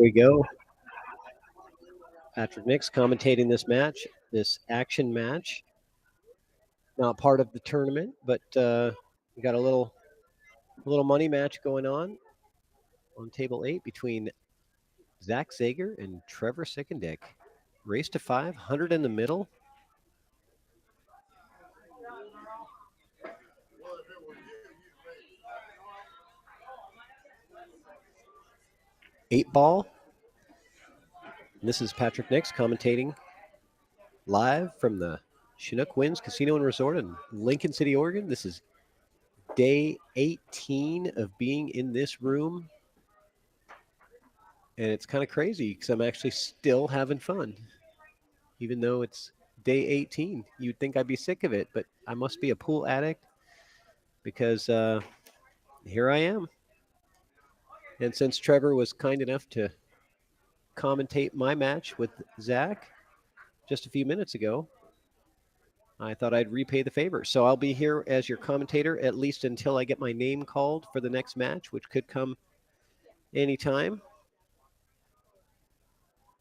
we go. Patrick Nix commentating this match, this action match. Not part of the tournament, but we got a little money match going on table 8 between ZACK ZAGER and TREVOR SICKENDICK. Race to 5, 100 in the middle. Eight ball. And this is Patrick Nix commentating live from the Chinook Winds Casino and Resort in Lincoln City, Oregon. This is day 18 of being in this room. And it's kind of crazy because I'm actually still having fun. Even though it's day 18. You'd think I'd be sick of it, but I must be a pool addict because here I am. And since Trevor was kind enough to commentate my match with Zach just a few minutes ago, I thought I'd repay the favor. So I'll be here as your commentator at least until I get my name called for the next match, which could come anytime.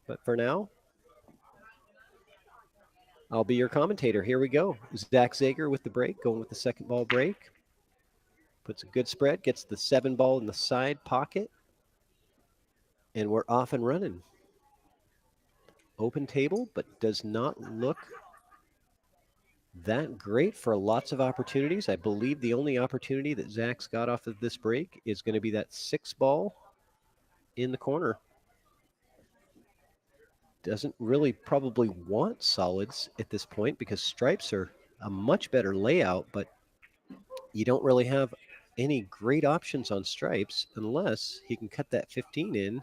But for now, I'll be your commentator. Here we go. ZACK ZAGER with the break, going with the second ball break. Puts a good spread, gets the 7 ball in the side pocket. And we're off and running. Open table, but does not look that great for lots of opportunities. I believe the only opportunity that Zach's got off of this break is going to be that 6 ball in the corner. Doesn't really probably want solids at this point because stripes are a much better layout, but you don't really have any great options on stripes unless he can cut that 15 in.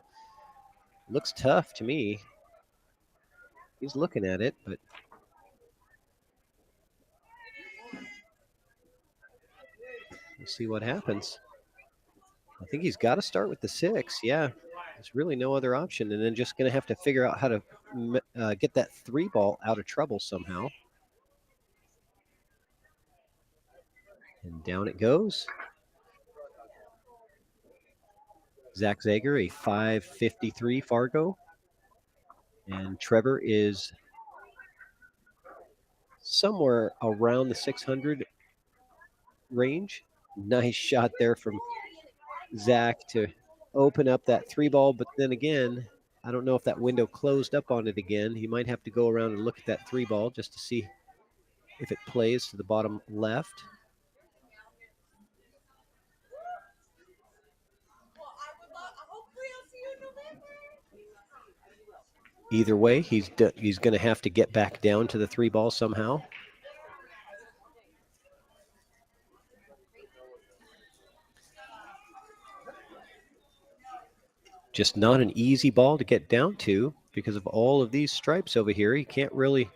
Looks tough to me. He's looking at it, but we'll see what happens. I think he's got to start with the 6. Yeah, there's really no other option. And then just going to have to figure out how to get that 3 ball out of trouble somehow. And down it goes. ZACK ZAGER, a 553 Fargo. And Trevor is somewhere around the 600 range. Nice shot there from Zach to open up that 3 ball. But then again, I don't know if that window closed up on it again. He might have to go around and look at that 3 ball just to see if it plays to the bottom left. Either way, he's going to have to get back down to the 3 ball somehow. Just not an easy ball to get down to because of all of these stripes over here. He can't really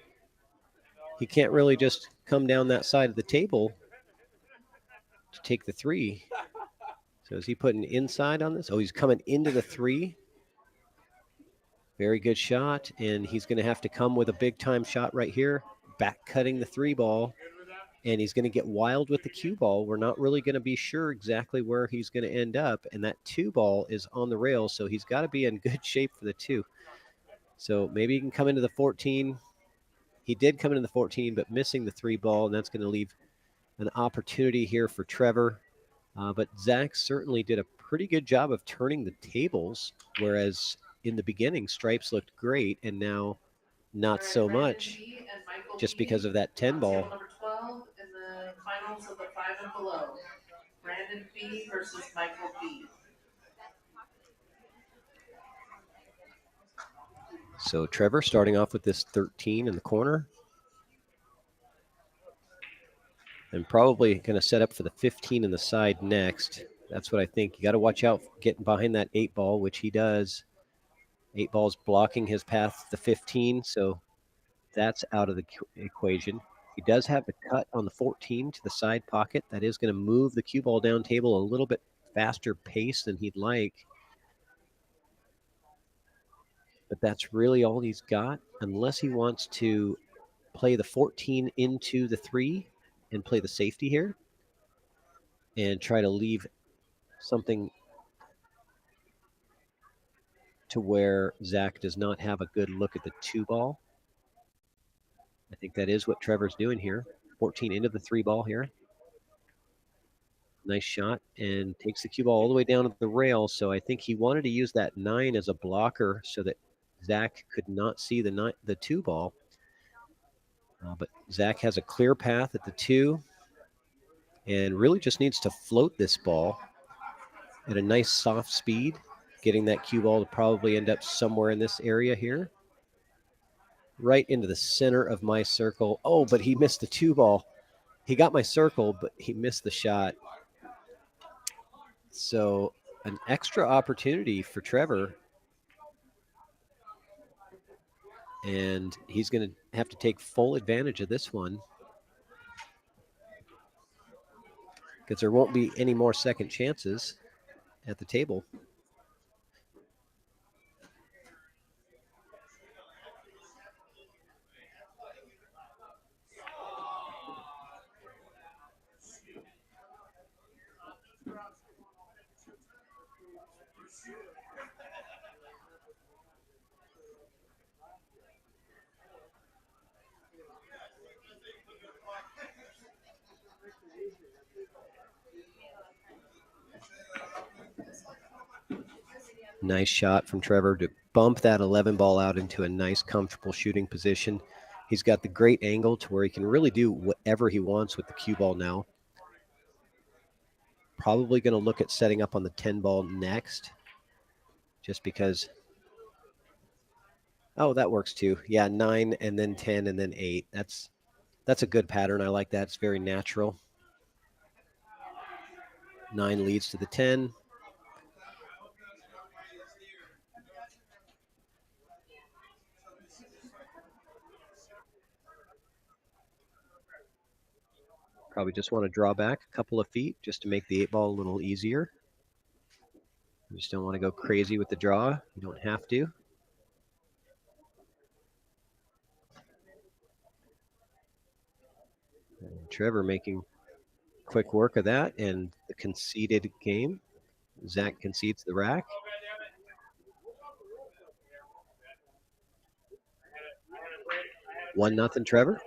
just come down that side of the table to take the 3. So is he putting inside on this? Oh, he's coming into the 3. Very good shot, and he's going to have to come with a big-time shot right here, back cutting the 3 ball, and he's going to get wild with the cue ball. We're not really going to be sure exactly where he's going to end up, and that 2 ball is on the rail, so he's got to be in good shape for the 2. So maybe he can come into the 14. He did come into the 14, but missing the 3 ball, and that's going to leave an opportunity here for Trevor. But Zach certainly did a pretty good job of turning the tables, whereas in the beginning, stripes looked great, and now not so much, just because of that 10 ball. Number 12 in the finals of the 5 and below. Brandon B versus Michael B. So Trevor starting off with this 13 in the corner. And probably going to set up for the 15 in the side next. That's what I think. You got to watch out getting behind that 8 ball, which he does. 8 ball's blocking his path to the 15, so that's out of the equation. He does have the cut on the 14 to the side pocket. That is going to move the cue ball down table a little bit faster pace than he'd like. But that's really all he's got, unless he wants to play the 14 into the 3 and play the safety here and try to leave something to where Zach does not have a good look at the 2 ball. I think that is what Trevor's doing here. 14 into the 3 ball here. Nice shot, and takes the cue ball all the way down to the rail. So I think he wanted to use that 9 as a blocker so that Zach could not see the 2 ball. But Zach has a clear path at the 2 and really just needs to float this ball at a nice soft speed, getting that cue ball to probably end up somewhere in this area here. Right into the center of my circle. Oh, but he missed the 2 ball. He got my circle, but he missed the shot. So an extra opportunity for Trevor. And he's going to have to take full advantage of this one because there won't be any more second chances at the table. Nice shot from Trevor to bump that 11 ball out into a nice, comfortable shooting position. He's got the great angle to where he can really do whatever he wants with the cue ball now. Probably going to look at setting up on the 10 ball next, just because. Oh, that works too. Yeah, 9 and then 10 and then 8. That's a good pattern. I like that. It's very natural. 9 leads to the 10. Probably just want to draw back a couple of feet just to make the 8 ball a little easier. You just don't want to go crazy with the draw. You don't have to. And Trevor making quick work of that, and the conceded game. Zach concedes the rack. One nothing Trevor.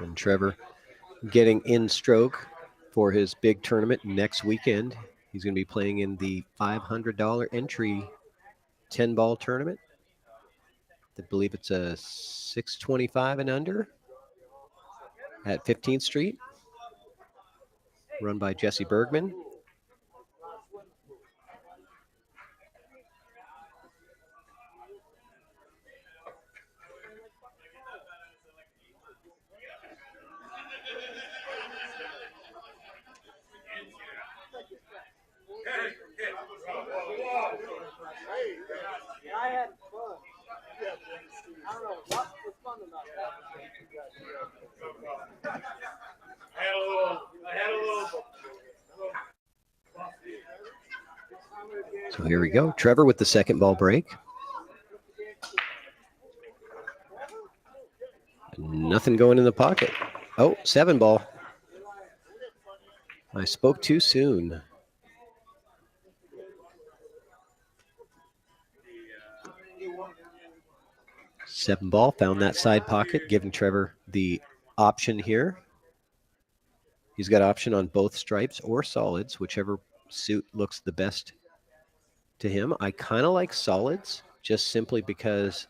And Trevor getting in stroke for his big tournament next weekend. He's going to be playing in the $500 entry 10 ball tournament. I believe it's a 625 and under at 15th Street, run by Jesse Bergman. I had fun. I don't know what was fun about that. I had a little. So here we go. Trevor with the second ball break. Nothing going in the pocket. Oh, 7 ball. I spoke too soon. Seven ball, found that side pocket, giving Trevor the option here. He's got option on both stripes or solids, whichever suit looks the best to him. I kind of like solids just simply because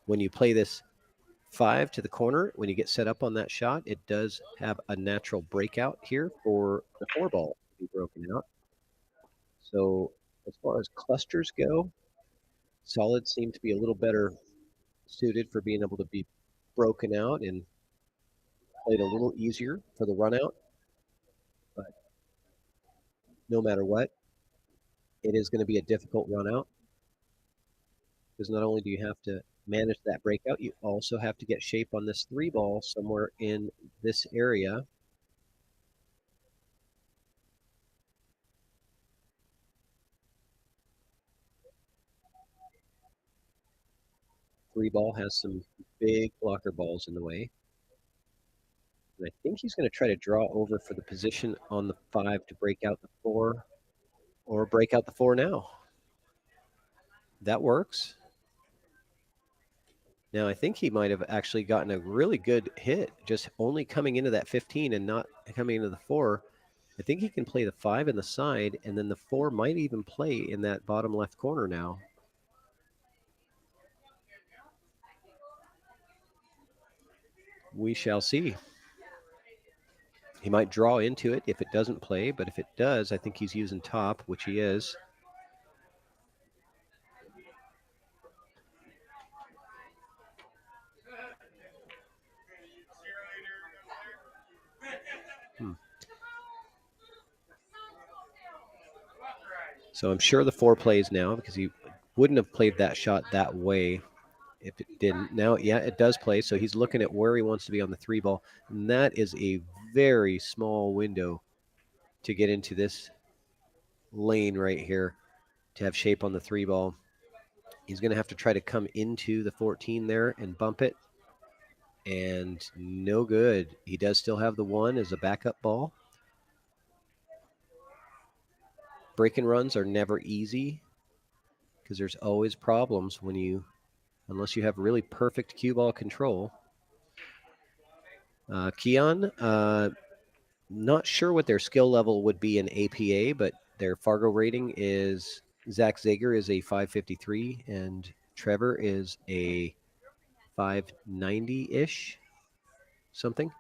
when you play this 5 to the corner, when you get set up on that shot, it does have a natural breakout here for the 4 ball to be broken out. So as far as clusters go, solids seem to be a little better suited for being able to be broken out and played a little easier for the run out. But no matter what, it is going to be a difficult run out because not only do you have to manage that breakout, you also have to get shape on this 3 ball somewhere in this area. Three ball has some big blocker balls in the way. And I think he's going to try to draw over for the position on the 5 to break out the 4 or break out the 4 now. That works. Now, I think he might have actually gotten a really good hit, just only coming into that 15 and not coming into the 4. I think he can play the 5 in the side, and then the 4 might even play in that bottom left corner now. We shall see. He might draw into it if it doesn't play, but if it does, I think he's using top, which he is. So I'm sure the 4 plays now because he wouldn't have played that shot that way if it didn't. Now, yeah, it does play. So he's looking at where he wants to be on the 3 ball. And that is a very small window to get into this lane right here to have shape on the 3 ball. He's going to have to try to come into the 14 there and bump it. And no good. He does still have the 1 as a backup ball. Break and runs are never easy because there's always problems when you, unless you have really perfect cue ball control. Keon, not sure what their skill level would be in APA, but their Fargo rating is ZAGER is a 553 and TREVOR is a 590-ish something.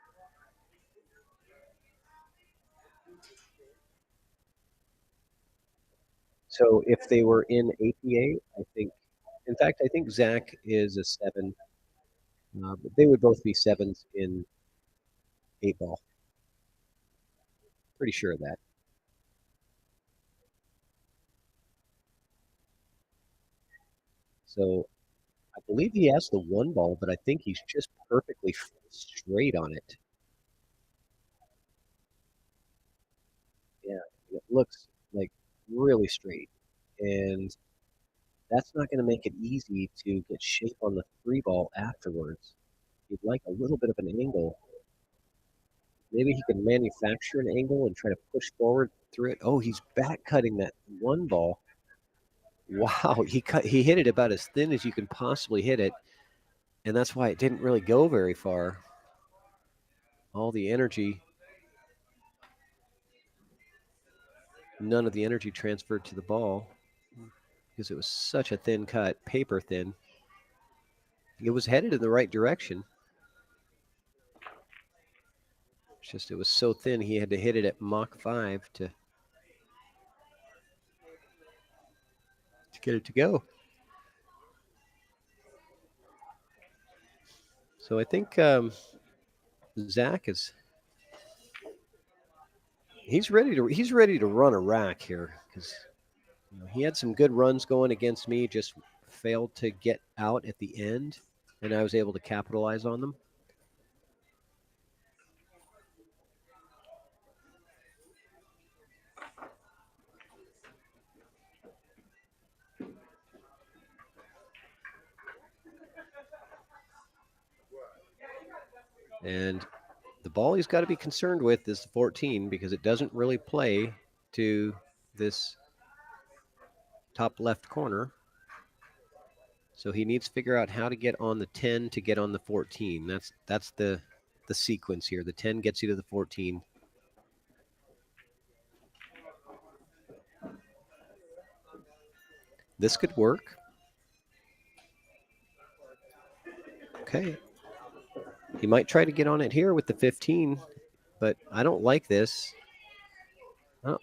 So if they were in APA, I think, in fact, I think ZACK is a 7. But they would both be 7s in 8 ball. Pretty sure of that. So I believe he has the 1 ball, but I think he's just perfectly straight on it. Yeah, it looks like really straight. And that's not going to make it easy to get shape on the 3 ball afterwards. You'd like a little bit of an angle. Maybe he can manufacture an angle and try to push forward through it. Oh, he's back cutting that 1 ball. Wow, he hit it about as thin as you can possibly hit it. And that's why it didn't really go very far. All the energy, none of the energy transferred to the ball because it was such a thin cut, paper thin. It was headed in the right direction. It's just it was so thin he had to hit it at Mach 5 to get it to go. So I think ZACK is he's ready to run a rack here because he had some good runs going against me, just failed to get out at the end, and I was able to capitalize on them. And the ball he's got to be concerned with is the 14 because it doesn't really play to this top left corner. So he needs to figure out how to get on the 10 to get on the 14. That's the sequence here. The 10 gets you to the 14. This could work. Okay. He might try to get on it here with the 15, but I don't like this.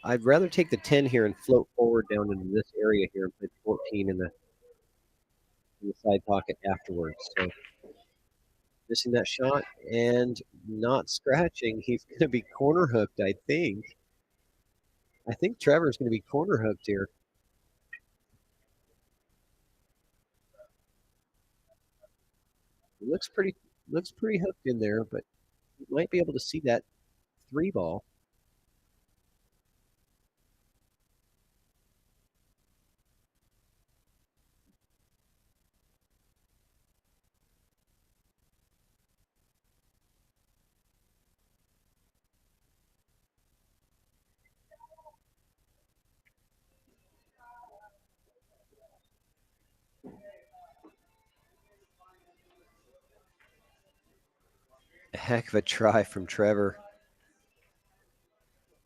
I'd rather take the 10 here and float forward down into this area here and put 14 in the side pocket afterwards. So missing that shot and not scratching. He's going to be corner hooked, I think. I think TREVOR's going to be corner hooked here. looks pretty hooked in there, but you might be able to see that 3 ball. A heck of a try from Trevor.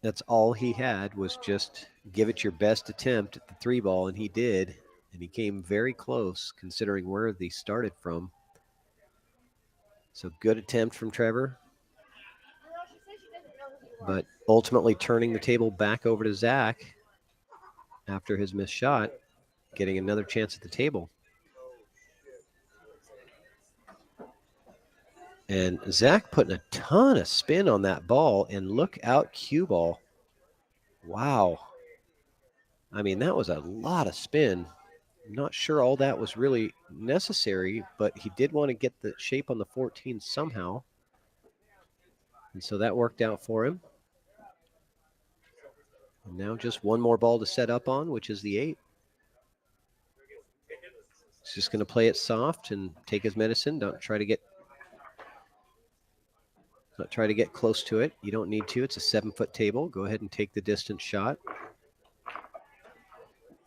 That's all he had was just give it your best attempt at the 3 ball, and he did. And he came very close considering where they started from. So good attempt from Trevor. But ultimately turning the table back over to Zach after his missed shot, getting another chance at the table. And Zach putting a ton of spin on that ball, and look out cue ball. Wow. I mean, that was a lot of spin. I'm not sure all that was really necessary, but he did want to get the shape on the 14 somehow. And so that worked out for him. And now just one more ball to set up on, which is the 8. He's just going to play it soft and take his medicine. Not try to get close to it. You don't need to. It's a 7-foot table. Go ahead and take the distance shot. And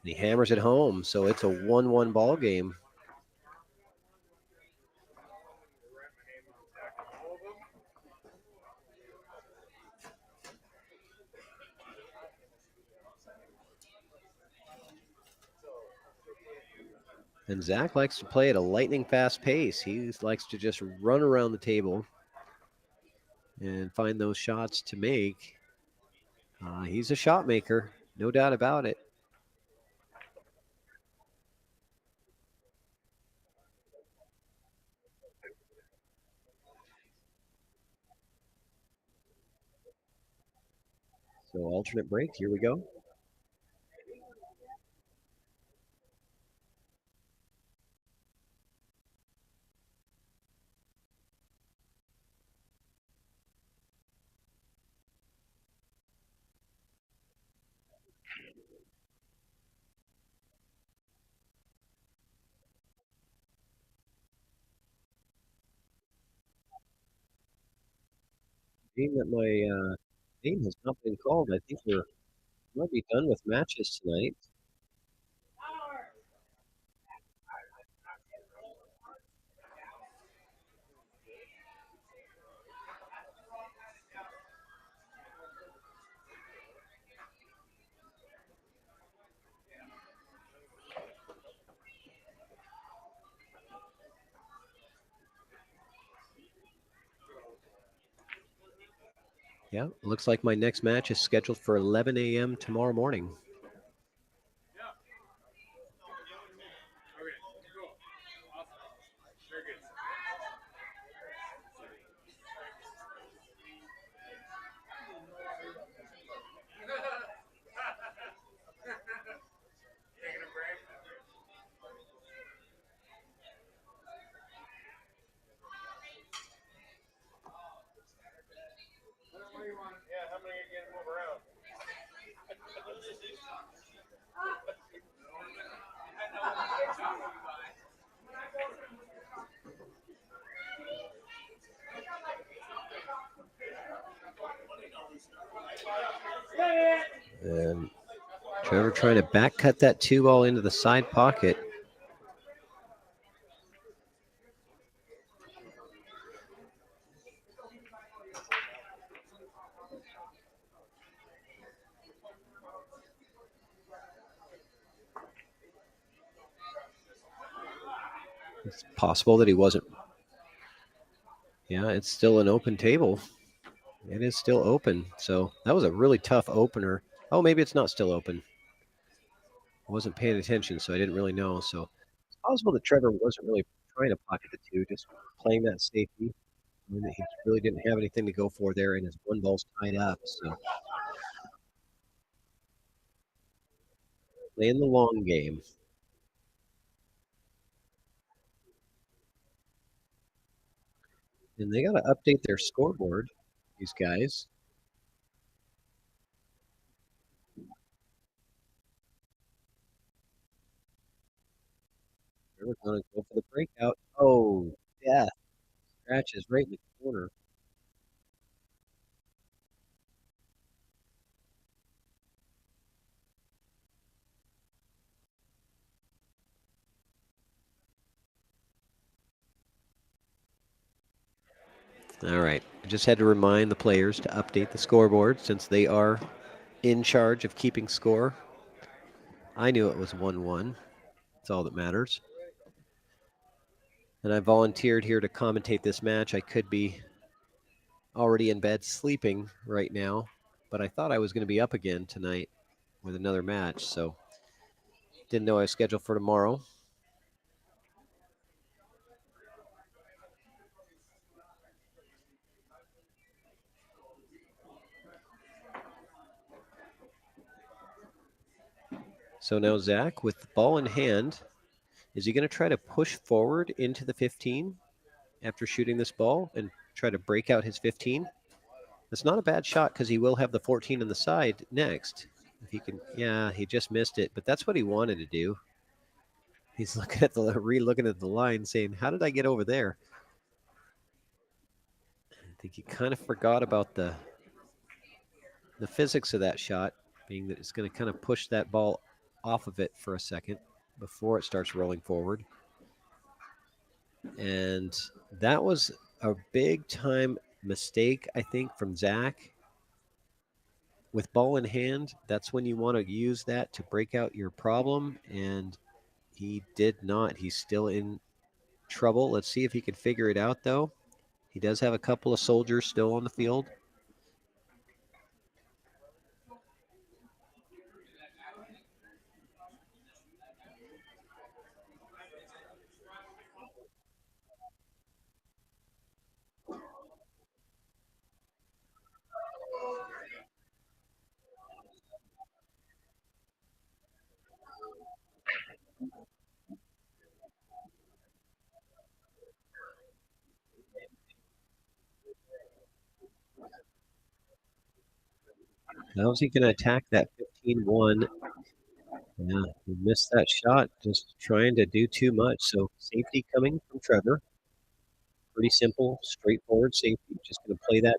he hammers it home, so it's a 1-1 ball game. And Zach likes to play at a lightning fast pace. He likes to just run around the table and find those shots to make. He's a shot maker, no doubt about it. So alternate break, here we go. Being that my name has not been called, I think we're might be done with matches tonight. Yeah, looks like my next match is scheduled for 11 a.m. tomorrow morning. And Trevor trying to back cut that 2 ball into the side pocket. It's possible that he wasn't. Yeah, it's still an open table. It is still open. So that was a really tough opener. Oh, maybe it's not still open. I wasn't paying attention, so I didn't really know. So it's possible that Trevor wasn't really trying to pocket the 2, just playing that safety. And he really didn't have anything to go for there, and his 1 ball's tied up. So playing the long game. And they got to update their scoreboard, these guys. They're going to go for the breakout. Oh, yeah. Scratches right in the corner. All right. I just had to remind the players to update the scoreboard since they are in charge of keeping score. I knew it was 1-1. That's all that matters. And I volunteered here to commentate this match. I could be already in bed sleeping right now, but I thought I was going to be up again tonight with another match, so didn't know I was scheduled for tomorrow. So now Zach, with the ball in hand, is he going to try to push forward into the 15 after shooting this ball and try to break out his 15? It's not a bad shot because he will have the 14 on the side next. If he can, yeah, he just missed it, but that's what he wanted to do. He's looking at the re-looking at the line, saying, "How did I get over there?" I think he kind of forgot about the physics of that shot, being that it's going to kind of push that ball off of it for a second before it starts rolling forward. And that was a big time mistake, I think, from Zach. With ball in hand, that's when you want to use that to break out your problem. And he did not. He's still in trouble. Let's see if he can figure it out, though. He does have a couple of soldiers still on the field. How's he going to attack that 15-1? Yeah, he missed that shot, just trying to do too much. So safety coming from Trevor. Pretty simple, straightforward safety. Just going to play that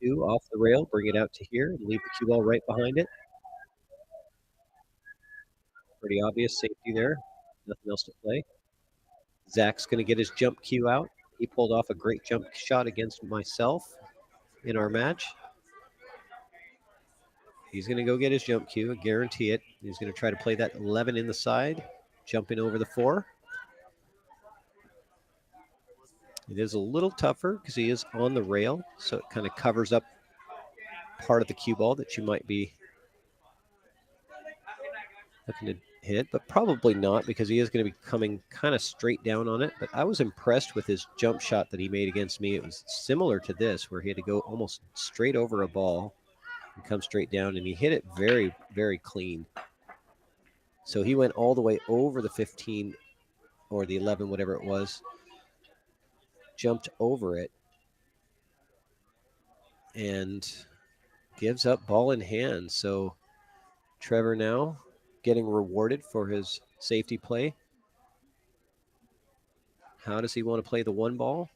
2 off the rail, bring it out to here, and leave the cue ball right behind it. Pretty obvious safety there. Nothing else to play. Zach's going to get his jump cue out. He pulled off a great jump shot against myself in our match. He's going to go get his jump cue, I guarantee it. He's going to try to play that 11 in the side, jumping over the 4. It is a little tougher because he is on the rail, so it kind of covers up part of the cue ball that you might be looking to hit, but probably not because he is going to be coming kind of straight down on it. But I was impressed with his jump shot that he made against me. It was similar to this, where he had to go almost straight over a ball and come straight down, and he hit it very, very clean. So he went all the way over the 15 or the 11, whatever it was, jumped over it, and gives up ball in hand. So Trevor now getting rewarded for his safety play. How does he want to play the 1 ball?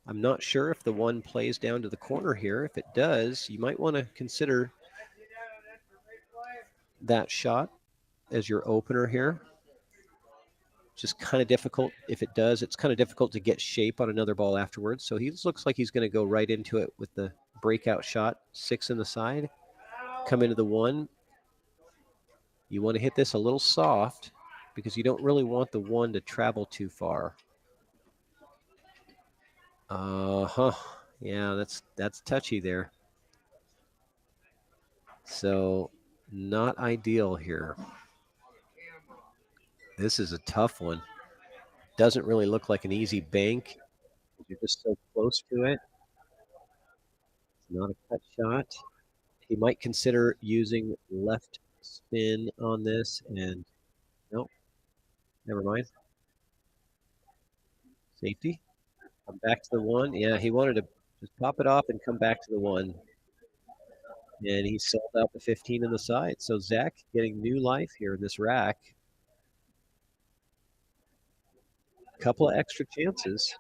I'm not sure if the 1 plays down to the corner here. If it does, you might want to consider that shot as your opener here. Just kind of difficult. If it does, it's kind of difficult to get shape on another ball afterwards. So he looks like he's going to go right into it with the breakout shot, 6 in the side, come into the 1. You want to hit this a little soft because you don't really want the 1 to travel too far. Yeah, that's touchy there. So not ideal here. This is a tough one. Doesn't really look like an easy bank. You're just so close to it. It's not a cut shot. He might consider using left spin on this, and nope, never mind. Safety. Come back to the 1. Yeah, he wanted to just pop it off and come back to the 1. And he sold out the 15 on the side. So ZACK getting new life here in this rack. Couple of extra chances.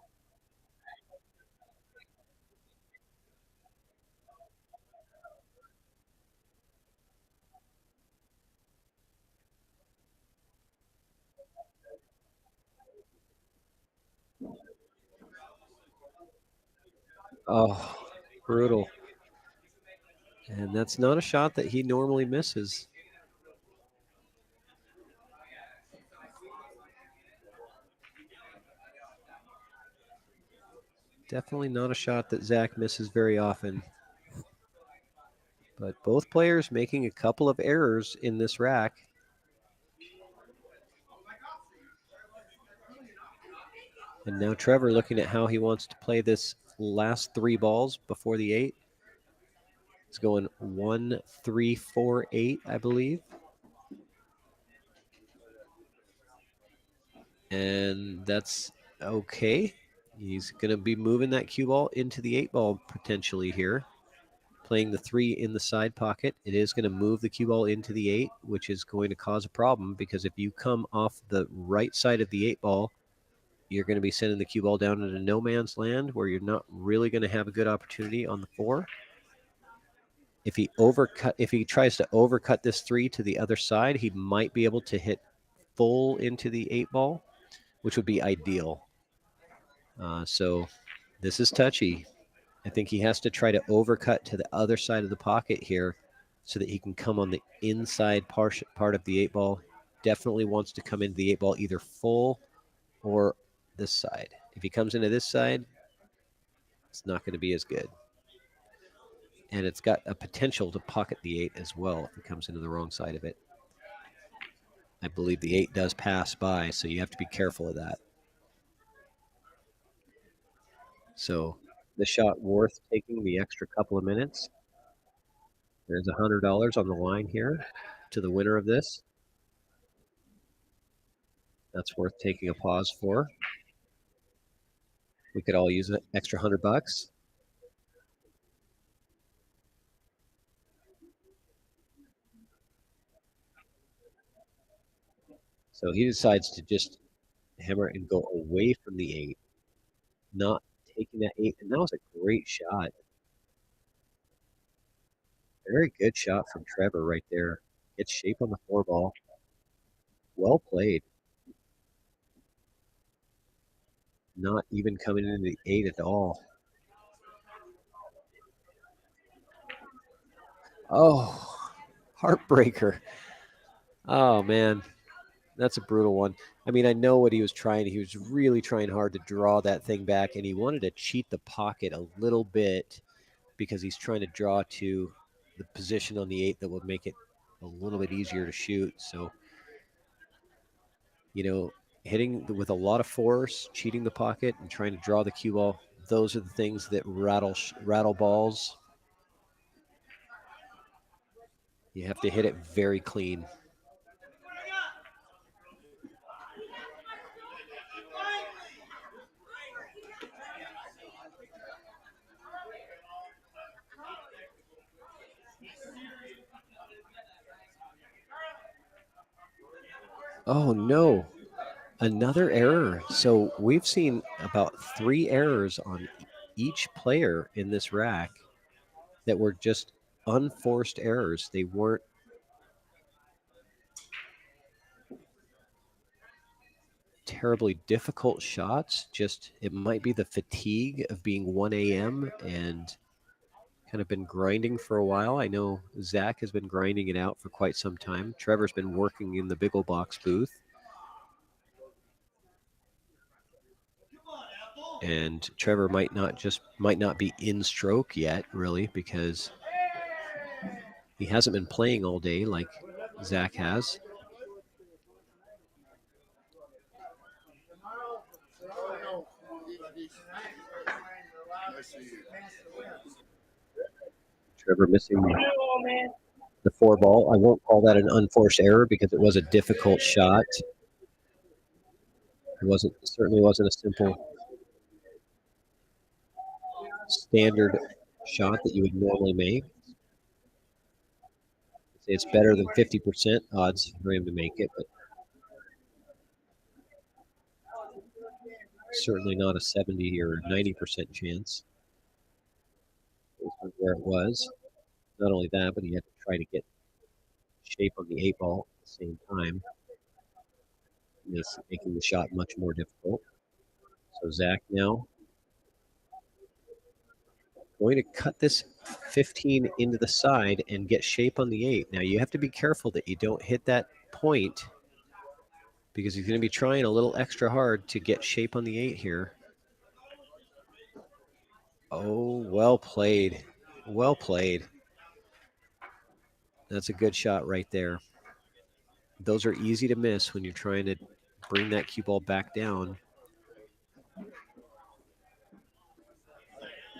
Oh, brutal. And that's not a shot that he normally misses. Definitely not a shot that ZACK misses very often. But both players making a couple of errors in this rack. And now Trevor looking at how he wants to play this last 3 balls before the 8. It's going 1, 3, 4, 8, I believe. And that's okay. He's going to be moving that cue ball into the 8 ball potentially here. Playing the 3 in the side pocket. It is going to move the cue ball into the 8, which is going to cause a problem because if you come off the right side of the 8 ball, you're going to be sending the cue ball down into no man's land where you're not really going to have a good opportunity on the 4. If he tries to overcut this 3 to the other side, he might be able to hit full into the 8 ball, which would be ideal. So this is touchy. I think he has to try to overcut to the other side of the pocket here so that he can come on the inside part of the 8 ball. Definitely wants to come into the 8 ball either full or this side. If he comes into this side, it's not going to be as good. And it's got a potential to pocket the 8 as well if it comes into the wrong side of it. I believe the 8 does pass by, so you have to be careful of that. So the shot worth taking the extra couple of minutes. There's $100 on the line here to the winner of this. That's worth taking a pause for. We could all use an extra $100. So he decides to just hammer and go away from the 8, not taking that 8. And that was a great shot. Very good shot from Trevor right there. Gets shape on the 4 ball. Well played. Not even coming into the 8 at all. Oh, heartbreaker. Oh, man. That's a brutal one. I mean, I know what he was trying. He was really trying hard to draw that thing back, and he wanted to cheat the pocket a little bit because he's trying to draw to the position on the 8 that would make it a little bit easier to shoot. So, hitting with a lot of force, cheating the pocket, and trying to draw the cue ball, those are the things that rattle balls. You have to hit it very clean. Oh, no. Another error. So we've seen about 3 errors on each player in this rack that were just unforced errors. They weren't terribly difficult shots. Just it might be the fatigue of being 1 a.m. and kind of been grinding for a while. I know ZACK has been grinding it out for quite some time. Trevor's been working in the Big Ol' Box booth. And Trevor might not be in stroke yet, really, because he hasn't been playing all day like ZACK has. Trevor missing the 4 ball. I won't call that an unforced error because it was a difficult shot. It certainly wasn't a simple. standard shot that you would normally make. It's better than 50% odds for him to make it, but certainly not a 70 or 90% chance. Where it was. Not only that, but he had to try to get shape on the 8-ball at the same time, making the shot much more difficult. So Zach now going to cut this 15 into the side and get shape on the 8. Now you have to be careful that you don't hit that point because he's going to be trying a little extra hard to get shape on the 8 here. Oh, well played. Well played. That's a good shot right there. Those are easy to miss when you're trying to bring that cue ball back down.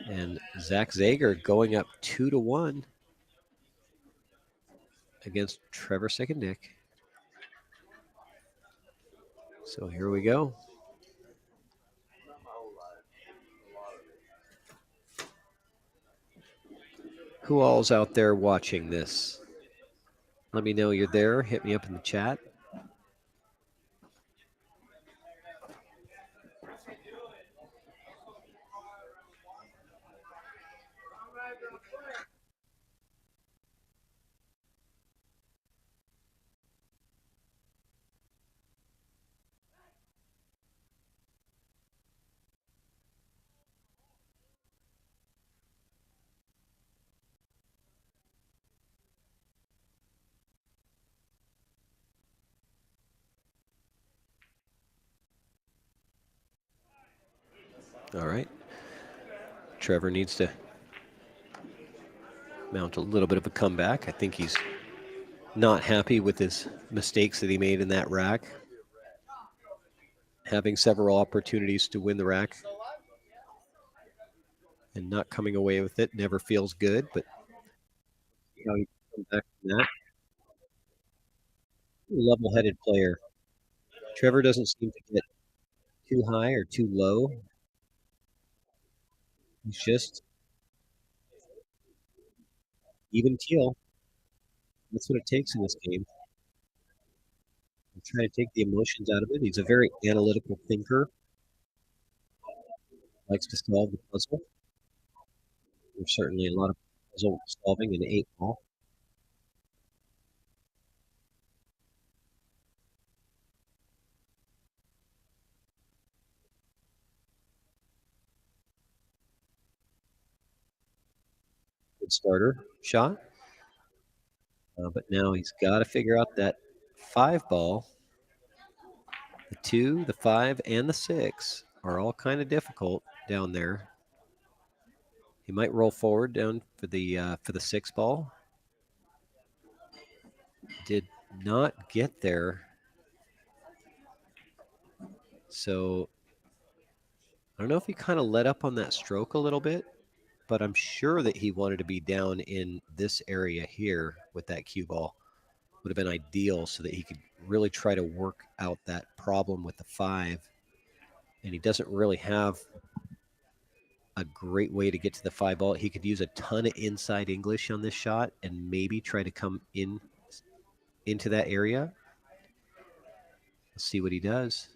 And Zach ZAGER going up 2-1 against TREVOR SICKENDICK. So here we go. Who all's out there watching this? Let me know you're there. Hit me up in the chat. All right. Trevor needs to mount a little bit of a comeback. I think he's not happy with his mistakes that he made in that rack. Having several opportunities to win the rack and not coming away with it never feels good, but see how he comes back from that. Level-headed player. Trevor doesn't seem to get too high or too low. He's just even keel. That's what it takes in this game. I'm trying to take the emotions out of it. He's a very analytical thinker. Likes to solve the puzzle. There's certainly a lot of puzzle solving in 8-ball. Good starter shot. But now he's got to figure out that 5-ball. The 2, the 5, and the 6 are all kind of difficult down there. He might roll forward down for the 6-ball. Did not get there. So I don't know if he kind of let up on that stroke a little bit, but I'm sure that he wanted to be down in this area here with that cue ball. Would have been ideal so that he could really try to work out that problem with the 5. And he doesn't really have a great way to get to the 5-ball. He could use a ton of inside English on this shot and maybe try to come into that area. Let's see what he does.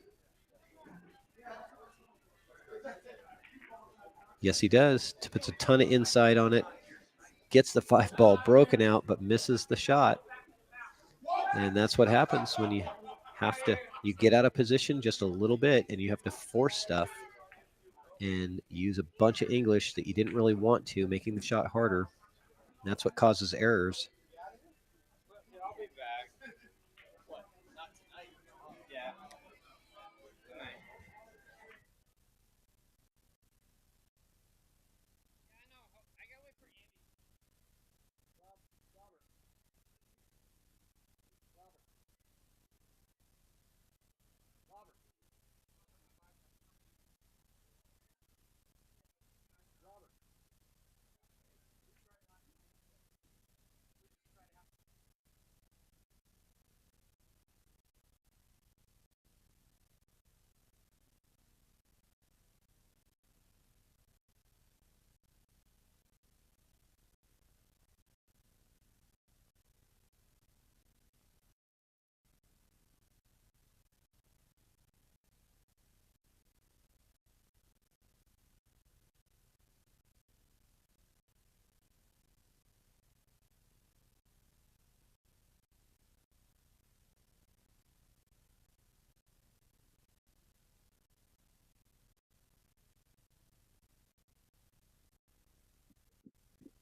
Yes, he does. Puts a ton of inside on it. Gets the 5-ball broken out, but misses the shot. And that's what happens when you get out of position just a little bit and you have to force stuff and use a bunch of English that you didn't really want to, making the shot harder. That's what causes errors. I'll be back. What? Not tonight. Yeah.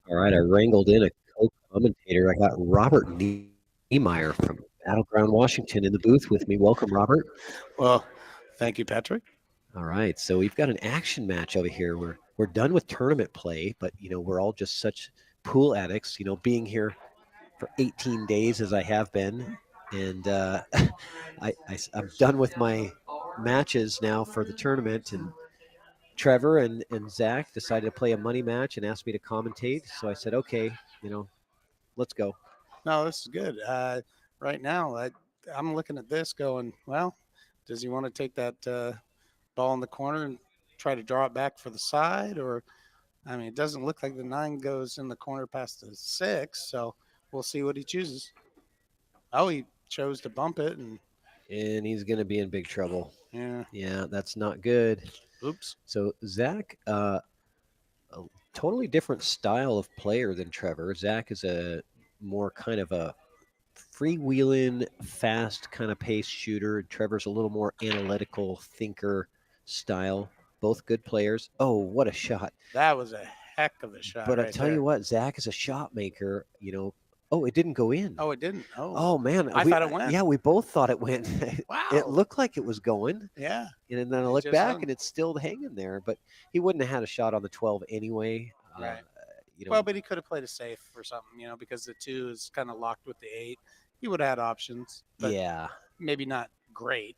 All right, I wrangled in a co-commentator. I got Robert Niemeyer from Battleground, Washington, in the booth with me. Welcome, Robert. Well, thank you, Patrick. All right, so we've got an action match over here. We're done with tournament play, but we're all just such pool addicts. Being here for 18 days as I have been, and I'm done with my matches now for the tournament. And Trevor and Zach decided to play a money match and asked me to commentate. So I said, okay, let's go. No, this is good. Right now, I'm looking at this going, well, does he want to take that ball in the corner and try to draw it back for the side? Or, I mean, it doesn't look like the 9 goes in the corner past the 6. So we'll see what he chooses. Oh, he chose to bump it. And he's going to be in big trouble. Yeah, that's not good. Oops. So Zach, a totally different style of player than Trevor. Zach is a more kind of a freewheeling, fast kind of pace shooter. Trevor's a little more analytical thinker style. Both good players. Oh, what a shot. That was a heck of a shot. But I right tell there. you what, Zach is a shot maker. Oh, it didn't go in. Oh, it didn't. Oh man, I thought it went. Yeah, we both thought it went. Wow. It looked like it was going. Yeah. And then I look back and it's still hanging there. But he wouldn't have had a shot on the 12 anyway. Right. Well, but he could have played it safe or something, because the 2 is kind of locked with the 8. He would have had options. But yeah. Maybe not great.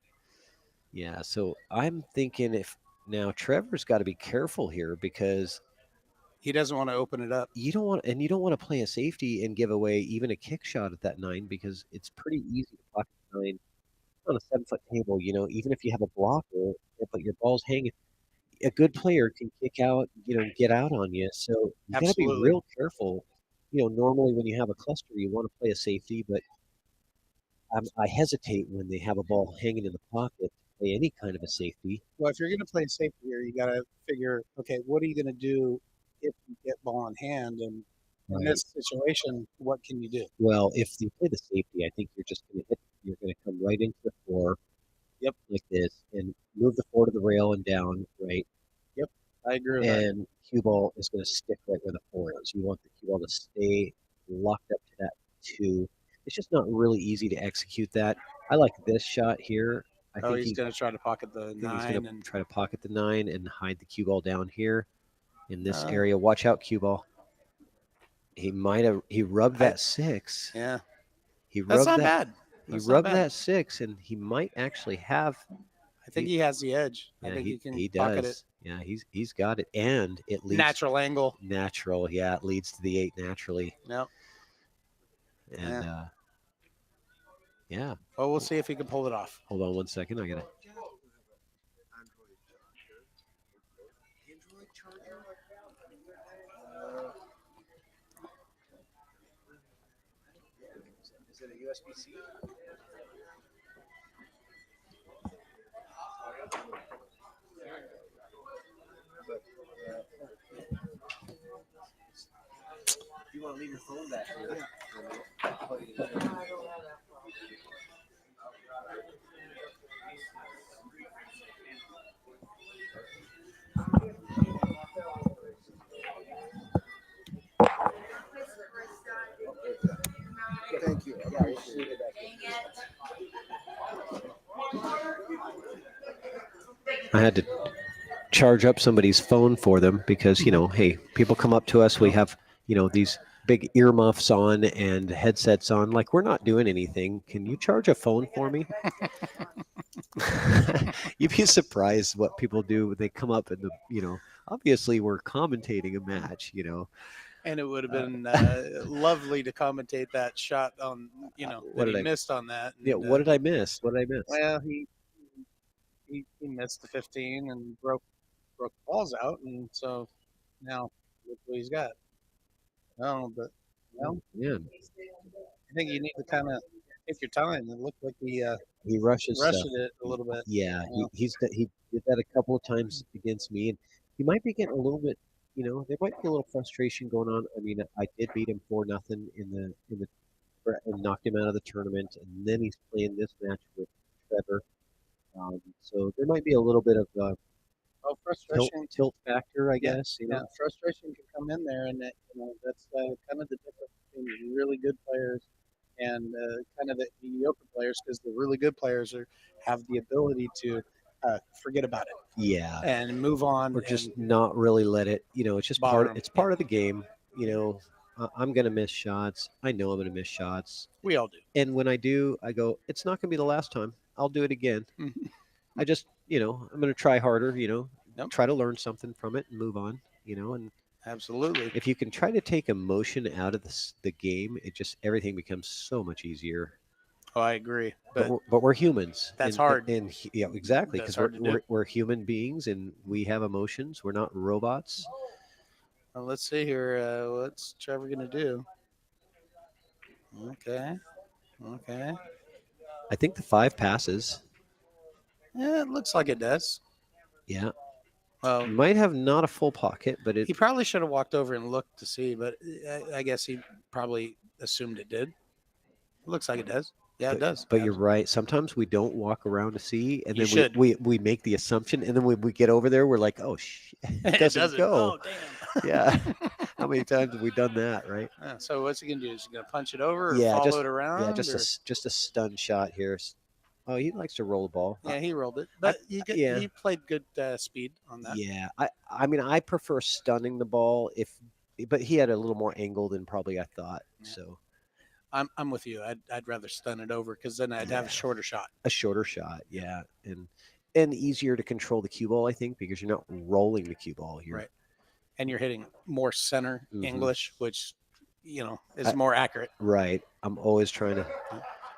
Yeah. So I'm thinking now Trevor's got to be careful here because he doesn't want to open it up. You don't want to play a safety and give away even a kick shot at that 9 because it's pretty easy to pocket 9 on a 7-foot table. Even if you have a blocker, but your ball's hanging, a good player can kick out, get out on you. So you got to be real careful. Normally when you have a cluster, you want to play a safety, but I hesitate when they have a ball hanging in the pocket to play any kind of a safety. Well, if you're going to play safety here, you got to figure, okay, what are you going to do if you get ball in hand? And in this situation, what can you do? Well, if you play the safety, I think you're just going to you're going to come right into the 4. Yep. Like this, and move the 4 to the rail and down, right? Yep. I agree with that. And cue ball is going to stick right where the 4 is. You want the cue ball to stay locked up to that 2. It's just not really easy to execute that. I like this shot here. I think he's going to try to pocket the 9. He's going to try to pocket the 9 and hide the cue ball down here in this area. Watch out, cue ball. He rubbed that 6. Yeah. That's not bad. He rubbed that 6, and he might actually have. I think he has the edge. Yeah, I think he can does. pocket it. Yeah, he's got it, and it leads natural angle. Natural, yeah, it leads to the 8 naturally. Yep. And yeah. Well, we'll see if he can pull it off. Hold on 1 second. I gotta. Is it a USB-C? You want to leave your phone back here? Thank you. Yeah, we'll see you back. I had to charge up somebody's phone for them because, hey, people come up to us. We have, these big earmuffs on and headsets on. Like, we're not doing anything. Can you charge a phone for me? You'd be surprised what people do when they come up and obviously we're commentating a match, And it would have been lovely to commentate that shot on, that he missed on that. And, yeah, what did I miss? What did I miss? Well, he missed the 15 and broke the balls out, and so now look what he's got. No, but yeah, I think you need to kind of take your time. It looked like he rushed it a little bit. Yeah, he did that a couple of times against me, and he might be getting a little bit. There might be a little frustration going on. I mean, I did beat him 4-0 in the and knocked him out of the tournament, and then he's playing this match with Trevor. So there might be a little bit of Oh, tilt, frustration. tilt factor, I Yeah, guess. yeah, frustration can come in there, and that's kind of the difference between really good players and kind of the mediocre players, because the really good players have the ability to forget about it Yeah, and move on or and just not really let it. It's just bother part. them. It's part of the game. I'm gonna miss shots. I know I'm gonna miss shots, We all do. and when I do, I go. It's not gonna be the last time. I'll do it again. Mhm. I just, I'm gonna try harder. Yep, Try to learn something from it and move on. And absolutely. if you can try to take emotion out of the game, everything becomes so much easier. Oh, I agree, But but we're humans. that's hard. Yeah, exactly, That's because hard to do. we're human beings and we have emotions. We're not robots. Well, let's see here. What's Trevor gonna do? Okay, okay. I think the 5 passes. Yeah, it looks like it does. Yeah, Well, might have not a full pocket, but he probably should have walked over and looked to see, but I guess he probably assumed it did. It looks like it does. Yeah, it does. But you're right. Sometimes we don't walk around to see, and You then should. we make the assumption, and then when we get over there, we're like, oh, it doesn't go. Oh, damn. Yeah. How many times have we done that, right? Yeah, so what's he gonna do? Is he gonna punch it over or Yeah, follow it around? yeah, or? just a stun shot here. Oh, he likes to roll the ball. Yeah, he rolled it, but yeah. he played good speed on that. Yeah, I mean, I prefer stunning the ball but he had a little more angle than probably I thought. Yeah. So I'm with you. I'd rather stun it over, because then I'd have a shorter shot. a shorter shot, yeah, and easier to control the cue ball, I think, because you're not rolling the cue ball here. Right. And you're hitting more center Mhm. English, which is more accurate. Right. I'm always trying to.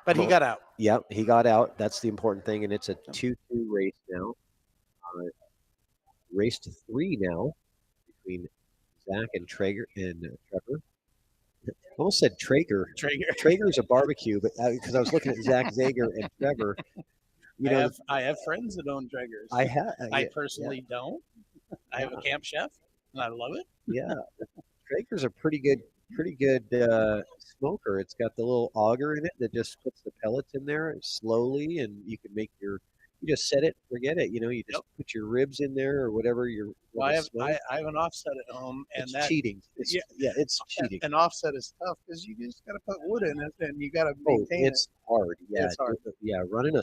But he got out. Yep, he got out. That's the important thing, and it's a 2-2 race now. Race to 3 now between Zach and Trevor. I almost said Traeger. Traeger's a barbecue, but because I was looking at Zach, ZAGER, and Trevor. I have friends that own Draggers. I have. I personally don't. I have a camp chef, and I love it. Yeah, Traeger's a pretty good smoker. It's got the little auger in it that just puts the pellets in there slowly, and you can make you just set it, forget it. You just put your ribs in there or whatever Well, I have an offset at home, and it's that cheating. It's cheating. an offset is tough, because you just got to put wood in it, and you got to Oh, maintain it's hard. Yeah, It's hard. Yeah, running a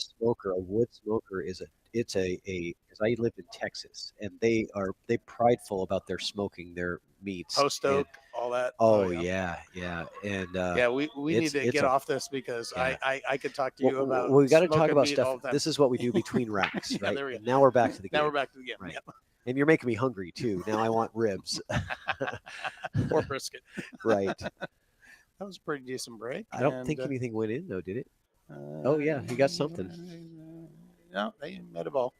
wood smoker is because I lived in Texas, and they prideful about their smoking their meats. Post oak, all that. Oh yeah, and Yeah, we need to get off this, because yeah. I could talk to you about. We got to talk smoking about meat all stuff. the time. This is what we do between racks, Yeah, right? there we go. And now we're back to the game. Now we're back to the game. Right. Yep. And you're making me hungry too. Now I want ribs. Or brisket. Right. That was a pretty decent break. I don't think anything went in though, did it? Uh, Oh yeah, he got something. No, they made a ball.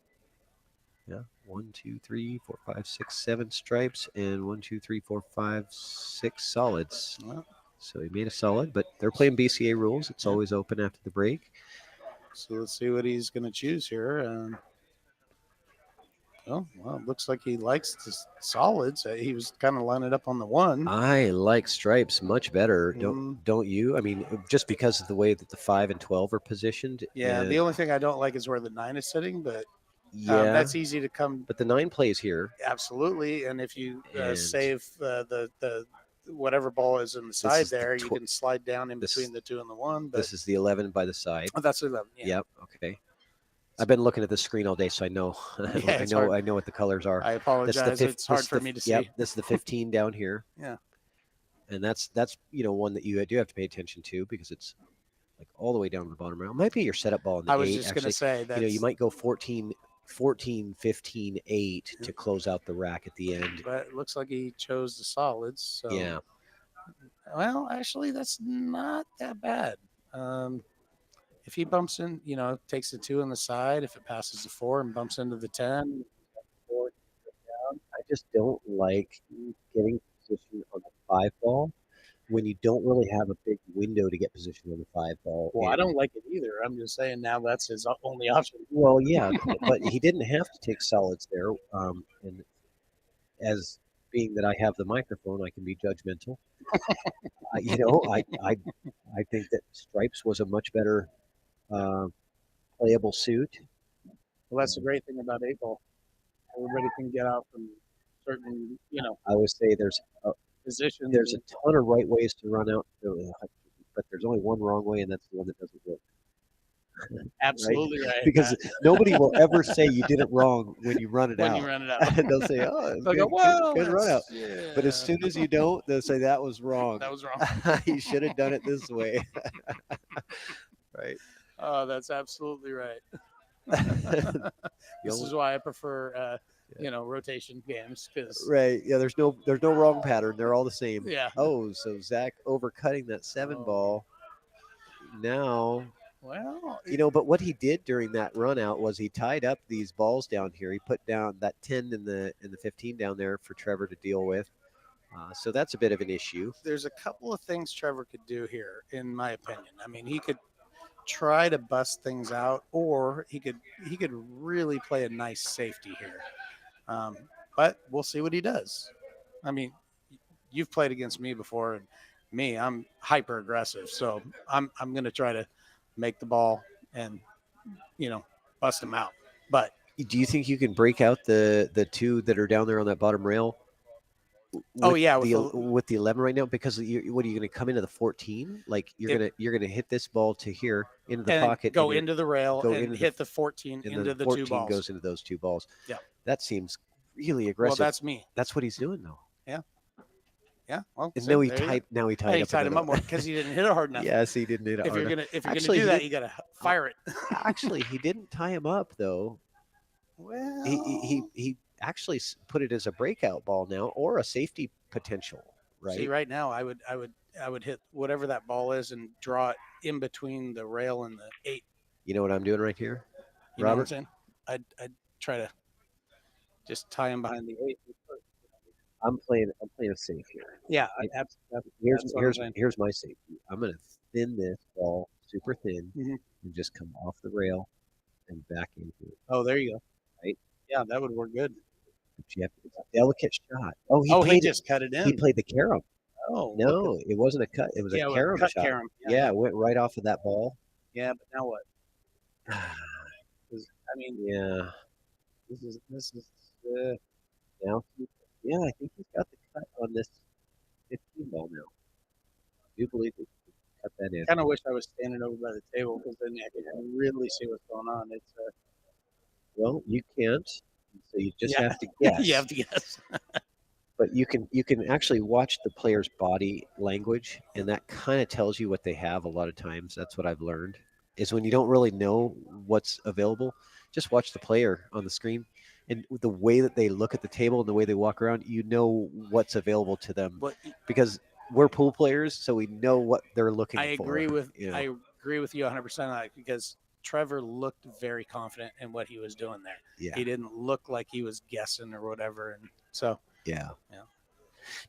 Yeah. 1, 2, 3, 4, 5, 6, 7 stripes, and 1, 2, 3, 4, 5, 6 solids. Well, So he made a solid, but they're playing BCA rules. It's always open after the break. so let's see what he's going to choose here. Well, it looks like he likes the solids. He was kind of lining up on the 1. I like stripes much better. Mm. Don't you? I mean, just because of the way that the 5 and 12 are positioned. Yeah, and the only thing I don't like is where the 9 is sitting, but yeah, that's easy to come. but the 9 plays here. Absolutely, and if you And- save the whatever ball is in the side is the there, you can slide down in this- between the 2 and the 1. But This is the 11 by the side. oh, that's 11. Yeah. Yep. Okay. I've been looking at the screen all day, so I know. Yeah, it's hard. I know what the colors are. I apologize. It's hard for me to see. Yep. This is the 15 down here. Yeah. And that's one that you do have to pay attention to, because it's like all the way down to the bottom round. Might be your setup ball in the I was 8. just going to Actually, say that you might go 14, 15, 8 to close out the rack at the end. but it looks like he chose the solids. So Yeah. Well, actually, that's not that bad. If he bumps in, takes the 2 on the side, if it passes the 4 and bumps into the 10, 4 down. I just don't like getting position on the 5 ball when you don't really have a big window to get position on the 5 ball. Well, I And- don't like it either. I'm just saying now that's his only option. Well, yeah, but he didn't have to take solids there. And as being that I have the microphone, I can be judgmental. I think that stripes was a much better playable suit. Well, that's the great thing about 8 ball. everybody can get out from certain, I would say there's positions. a ton of right ways to run out, but there's only one wrong way, and that's the one that doesn't work. Absolutely right. Because nobody will ever say you did it wrong when you run it when out. you run it out. They'll say, "Oh, it's They'll good, go, well, good run out." yeah. But as soon as you don't, they'll say that was wrong. That was wrong. You should have done it this way. Right. Oh, that's absolutely right. The This only- is why I prefer, rotation games because Right. Yeah. There's no wrong pattern. They're all the same. yeah. Oh, so ZACK overcutting that 7 Oh. ball. Now, Well, but what he did during that run out was he tied up these balls down here. He put down that 10 and the 15 down there for Trevor to deal with. So that's a bit of an issue. there's a couple of things Trevor could do here, in my opinion. I mean, he could try to bust things out, or he could really play a nice safety here. But we'll see what he does. I mean, you've played against me before, and I'm hyper aggressive, so I'm going to try to make the ball and bust him out. But Do you think you can break out the 2 that are down there on that bottom rail? Oh, yeah, with the 11 right now, because what are you going to come into the 14? Like you're gonna hit this ball to here into the and pocket, go and into the rail go and into hit the 14 and into the the 14 2 balls. goes into those 2 balls. Yeah. That seems really Well, aggressive. that's me. That's what he's doing though. Yeah. Well, And see, now he there you go. tied Yeah, he up tied him another up more because he didn't hit it hard enough. Yes, he didn't hit it If hard you're enough. gonna Actually, do he that, did- you gotta fire it. Actually, he didn't tie him up though. Well, He actually put it as a breakout ball now, or a safety potential. Right. See, right now, I would hit whatever that ball is and draw it in between the rail and the 8. You know what I'm doing right here, You know what I'm Robert? saying? I'd try to just tie him behind the 8. I'm playing it safe here. Yeah, Here's That's what I'm saying. here's my safety. I'm going to thin this ball super thin Mhm. and just come off the rail and back into it. Oh, there you go. Right. Yeah, that would work good. But it's a delicate shot. Oh, He played just cut it in. He played the carom. Oh, No, it wasn't a cut. It was a carom cut shot. carom. Yeah, it went right off of that ball. Yeah, but now what? 'Cause, I mean, Yeah. this is Now, yeah, I think he's got the cut on this 15 ball now. I do believe he cut that in. kind of wish I was standing over by the table because then I could really see what's going on. It's Well, you can't, so you just Yeah. have to guess. you have to guess. But you can actually watch the player's body language, and that kind of tells you what they have a lot of times. That's what I've learned, is when you don't really know what's available, just watch the player on the screen, and the way that they look at the table and the way they walk around, you know what's available to them, But because we're pool players, so we know what they're looking I for. agree with you know. I agree with you 100% on that because Trevor looked very confident in what he was doing there. Yeah. He didn't look like he was guessing or whatever, and so Yeah. Yeah.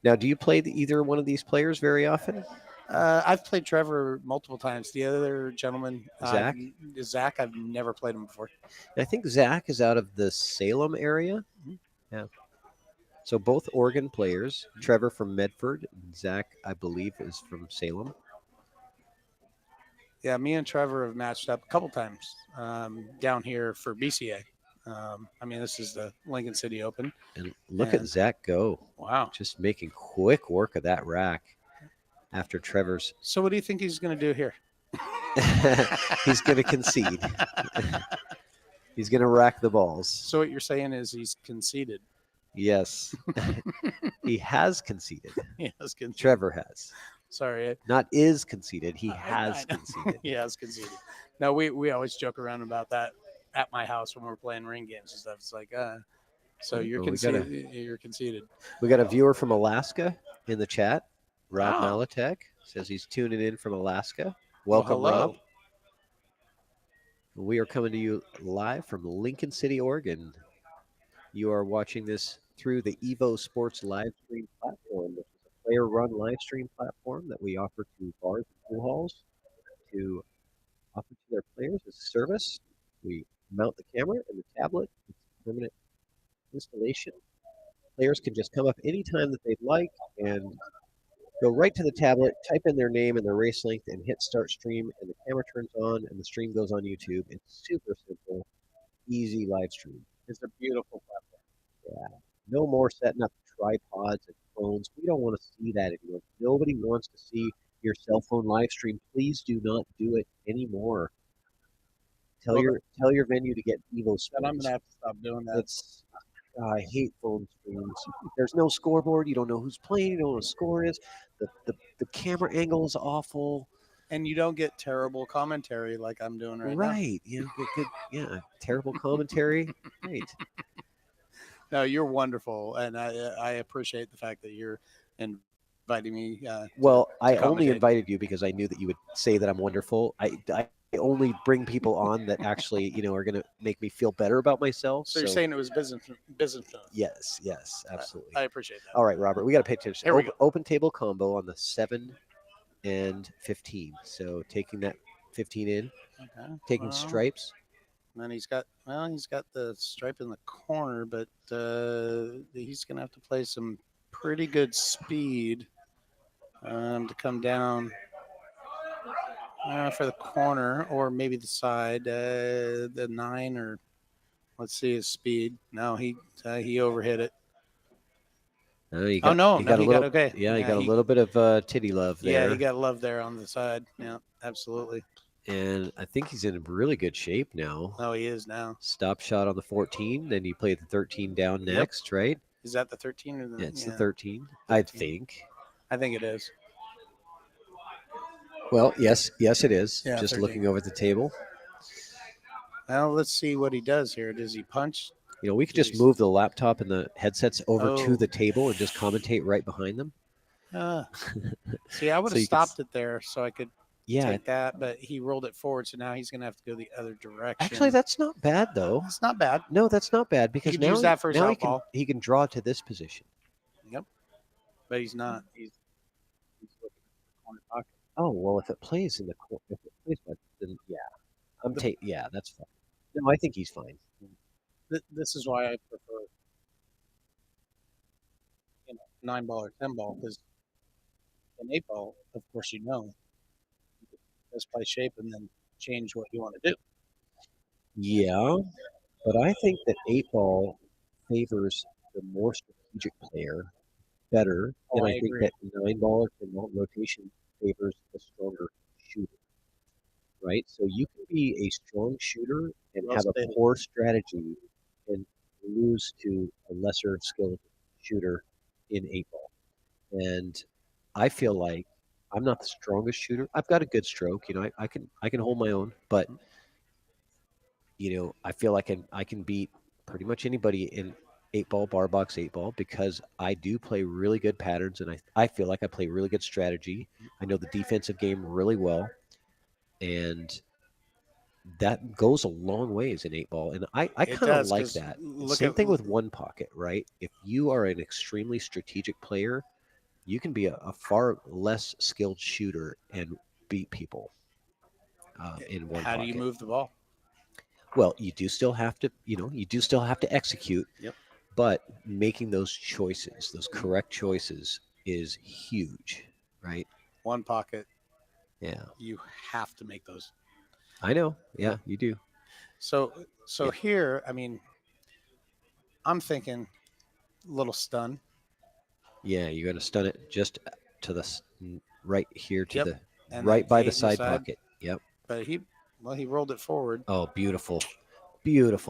Now, do you play either one of these players very often? I've played Trevor multiple times. The other gentleman, Zach? Zach, I've never played him before. I think ZACK is out of the Salem area. Mhm. Yeah. So both Oregon players, Trevor from Medford, and ZACK, I believe, is from Salem. Yeah, me and Trevor have matched up a couple times down here for BCA. I mean, this is the Lincoln City Open. And look at And- ZACK go. Wow. Just making quick work of that rack after Trevor's. So what do you think he's going to do here? He's going to concede. He's going to rack the balls. So what you're saying is he's conceded. Yes. He has conceded. He has conceded. Trevor has. Sorry. Not is conceded. He I has know. conceded. He has conceded. No, we always joke around about that at my house when we're playing ring games and stuff. It's like, so you're Well, conceded. You're conceded. We got a viewer from Alaska in the chat. Rob Wow. Malatek says he's tuning in from Alaska. Welcome, Well, hello. Rob. We are coming to you live from Lincoln City, Oregon. You are watching this through the EvoSports live stream platform, which is a player-run live stream platform that we offer to bars and pool halls to offer to their players as a service. We mount the camera and the tablet. It's a permanent installation. Players can just come up anytime that they'd like and go right to the tablet, type in their name and their race length, and hit start stream, and the camera turns on and the stream goes on YouTube. It's super simple, easy live stream. It's a beautiful platform. No more setting up tripods and phones. We don't want to see that anymore. Nobody wants to see your cell phone live stream. Please do not do it anymore. Tell Well, your venue to get EvoSports. Then I'm gonna have to stop doing that. It's I hate phone streams. There's no scoreboard. You don't know who's playing. You don't know what the score is. The camera angle is awful. And you don't get terrible commentary like I'm doing right now. Right. You know, good. Yeah. Terrible commentary. Right. No, you're wonderful, and I appreciate the fact that you're inviting me. Well, I only commentate. invited you because I knew that you would say that I'm wonderful. I only bring people on that actually, are going to make me feel better about myself. So you're saying it was business? Yes, absolutely. I appreciate that. All right, Robert, we got to pay attention. Here we go. Open table combo on the 7 and 15. So taking that 15 in, Okay. taking well, stripes. And then he's got the stripe in the corner, but he's gonna have to play some pretty good speed to come down for the corner or maybe the side. The 9 or let's see his speed. No, he overhit it. He got okay. Yeah, he got a little bit of titty love there. Yeah, he got love there on the side. Yeah, absolutely. And I think he's in really good shape now. Oh, he is now. Stop shot on the 14, then you play the 13 down next, right? Is that the 13 or the? Yeah, it's the 13, I think. I think it is. Well, yes, it is. Yeah, Just 13. looking over at the table. Well, let's see what he does here. Does he punch? We could just move the laptop and the headsets over to Oh. the table and just commentate right behind them. See, I would So have you could stopped it there so I could Yeah, take that, but he rolled it forward, so now he's going to have to go the other direction. actually, that's not bad though. It's not bad. No, that's not bad because could now use that for his now outball. he can draw to this position. Yep. But he's not. He's looking at the corner pocket. Oh well, if it plays in the corner, if it plays by, then yeah, that's fine. No, I think he's fine. This is why I prefer 9 ball or 10 ball, because an 8 ball, of course, you can just play shape and then change what you want to do. Yeah, but I think that 8 ball favors the more strategic player better, and I I think agree. that 9 ball or 10 ball rotation favors the stronger shooter. Right, so you can be a strong shooter and Well have a stated. poor strategy and lose to a lesser skilled shooter in 8 ball. And I feel like I'm not the strongest shooter. I've got a good stroke, I can hold my own, but I feel like I can beat pretty much anybody in 8 ball, bar box 8 ball, because I do play really good patterns, and I feel like I play really good strategy. I know the defensive game really well, and that goes a long ways in 8 ball. And I It kind of does, like 'cause that. look Same at- thing with one pocket, right? If you are an extremely strategic player, you can be a far less skilled shooter and beat people in one How pocket. do you move the ball? Well, you do still have to execute. Yep. But making those choices, those correct choices, is huge, right? One pocket, Yeah, you have to make those. I know. Yeah, you do. So Yeah. here, I mean, I'm thinking little stun. Yeah, you're gonna stun it just to the right here to Yep. the And right then by 8 the in the side side. pocket. Yep. But he rolled it forward. Oh, beautiful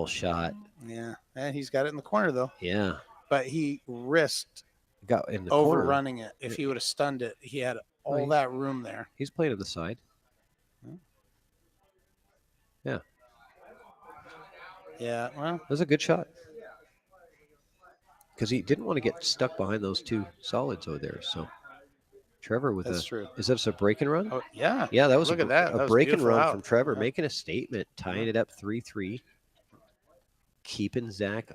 shot. Yeah, and he's got it in the corner though. Yeah, But he risked got in the corner. overrunning it. If he would have stunned it, he had all Well, that room there. He's playing on the side. Yeah, Yeah, well, that was a good shot because he didn't want to get stuck behind those two solids over there. So Trevor with that's true. is that a break and run? Oh, yeah. Yeah, that was Look at that. That a was break and beautiful run out. from Trevor, Yeah. making a statement, tying it up 3-3, keeping Zach.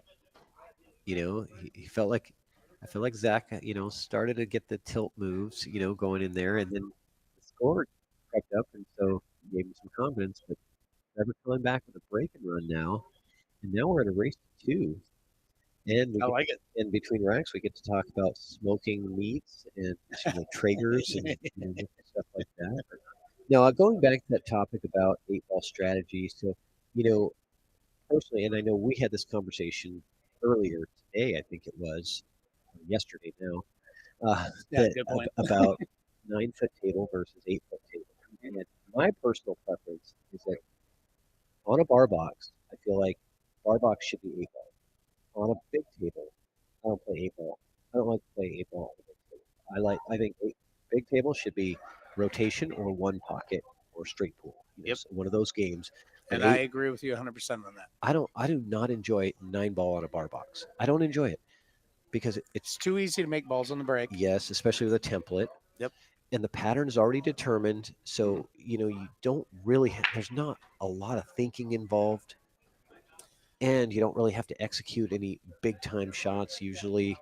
He felt like I feel like Zach, started to get the tilt moves, going in there, and then the score crept up, and so gave him some confidence. But Trevor coming back with a break and run now, and now we're at a race to 2. And I like it. in between racks, we get to talk about smoking meats and Traegers and stuff like that. Now, going back to that topic about 8 ball strategy, so personally, and I know we had this conversation earlier today, I think it was, or yesterday now, Yeah, good point. about 9-foot table versus 8-foot table. And my personal preference is that on a bar box, I feel like bar box should be 8 ball. On a big table, I don't play 8 ball. I don't like to play 8 ball on a big table. I think big table should be rotation or one pocket or straight pool. Yep. So one of those games. But And I agree with you 100% on that. I do not enjoy 9 ball on a bar box. I don't enjoy it because It's it's too easy to make balls on the break. yes, especially with a template. Yep. And the pattern is already determined, so Mm-hmm. you don't really there's not a lot of thinking involved, and you don't really have to execute any big time shots usually.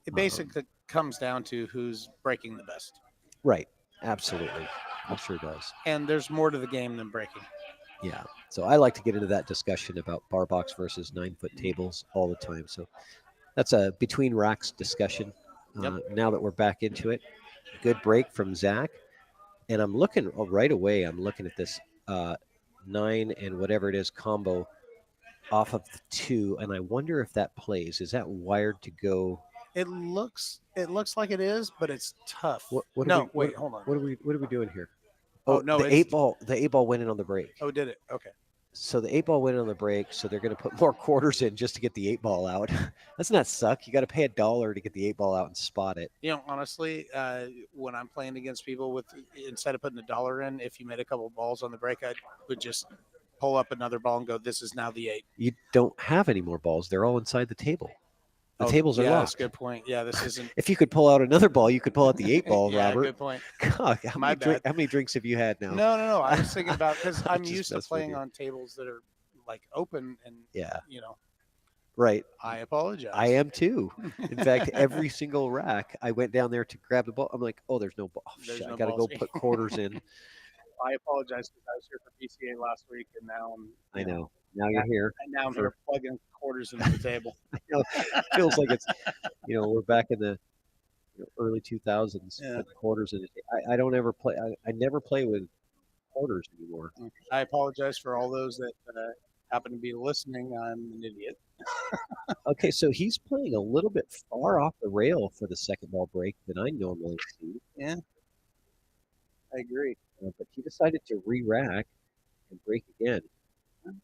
It basically comes down to who's breaking the best. Right. Absolutely. It sure does. And there's more to the game than breaking. Yeah. So I like to get into that discussion about bar box versus 9-foot tables all the time. So that's a between racks discussion. Yep. Now that we're back into it, good break from Zach. And I'm looking right away. I'm looking at this 9 and whatever it is combo off of the 2, and I wonder if that plays. Is that wired to go? It looks like it is, but it's tough. What no, are we, wait, hold on. What are we doing here? Oh, no, the it's- 8 ball. The 8 ball went in on the break. Oh, did it? Okay. So the 8 ball went in on the break. So they're going to put more quarters in just to get the 8 ball out. Doesn't that suck? You got to pay $1 to get the 8 ball out and spot it. Honestly, when I'm playing against people with instead of putting $1 in, if you made a couple of balls on the break, I would just pull up another ball and go, "This is now the 8." You don't have any more balls. They're all inside the table. The Oh, tables are yeah, locked. that's a good point. Yeah, this isn't. If you could pull out another ball, you could pull out the 8 ball, Yeah, Robert. good point. God, how many drinks have you had now? No. I was thinking about because I'm Just used to mess with playing you. on tables that are like open and Yeah. Right. Right. I apologize. I am too. In fact, every single rack, I went down there to grab the ball. I'm like, oh, there's no ball. Oh, There's shit, no I got to balls. go put quarters in. I apologize because I was here for PCA last week, and now I'm. I know. Now you're here. And now I'm here plugging quarters into the table. I know. It feels like it's, we're back in the early 2000s. Yeah. Putting quarters in it. I don't ever play. I never play with quarters anymore. I apologize for all those that happen to be listening. I'm an idiot. Okay, so he's playing a little bit far off the rail for the second ball break than I normally see. Yeah, I agree. But he decided to re-rack and break again.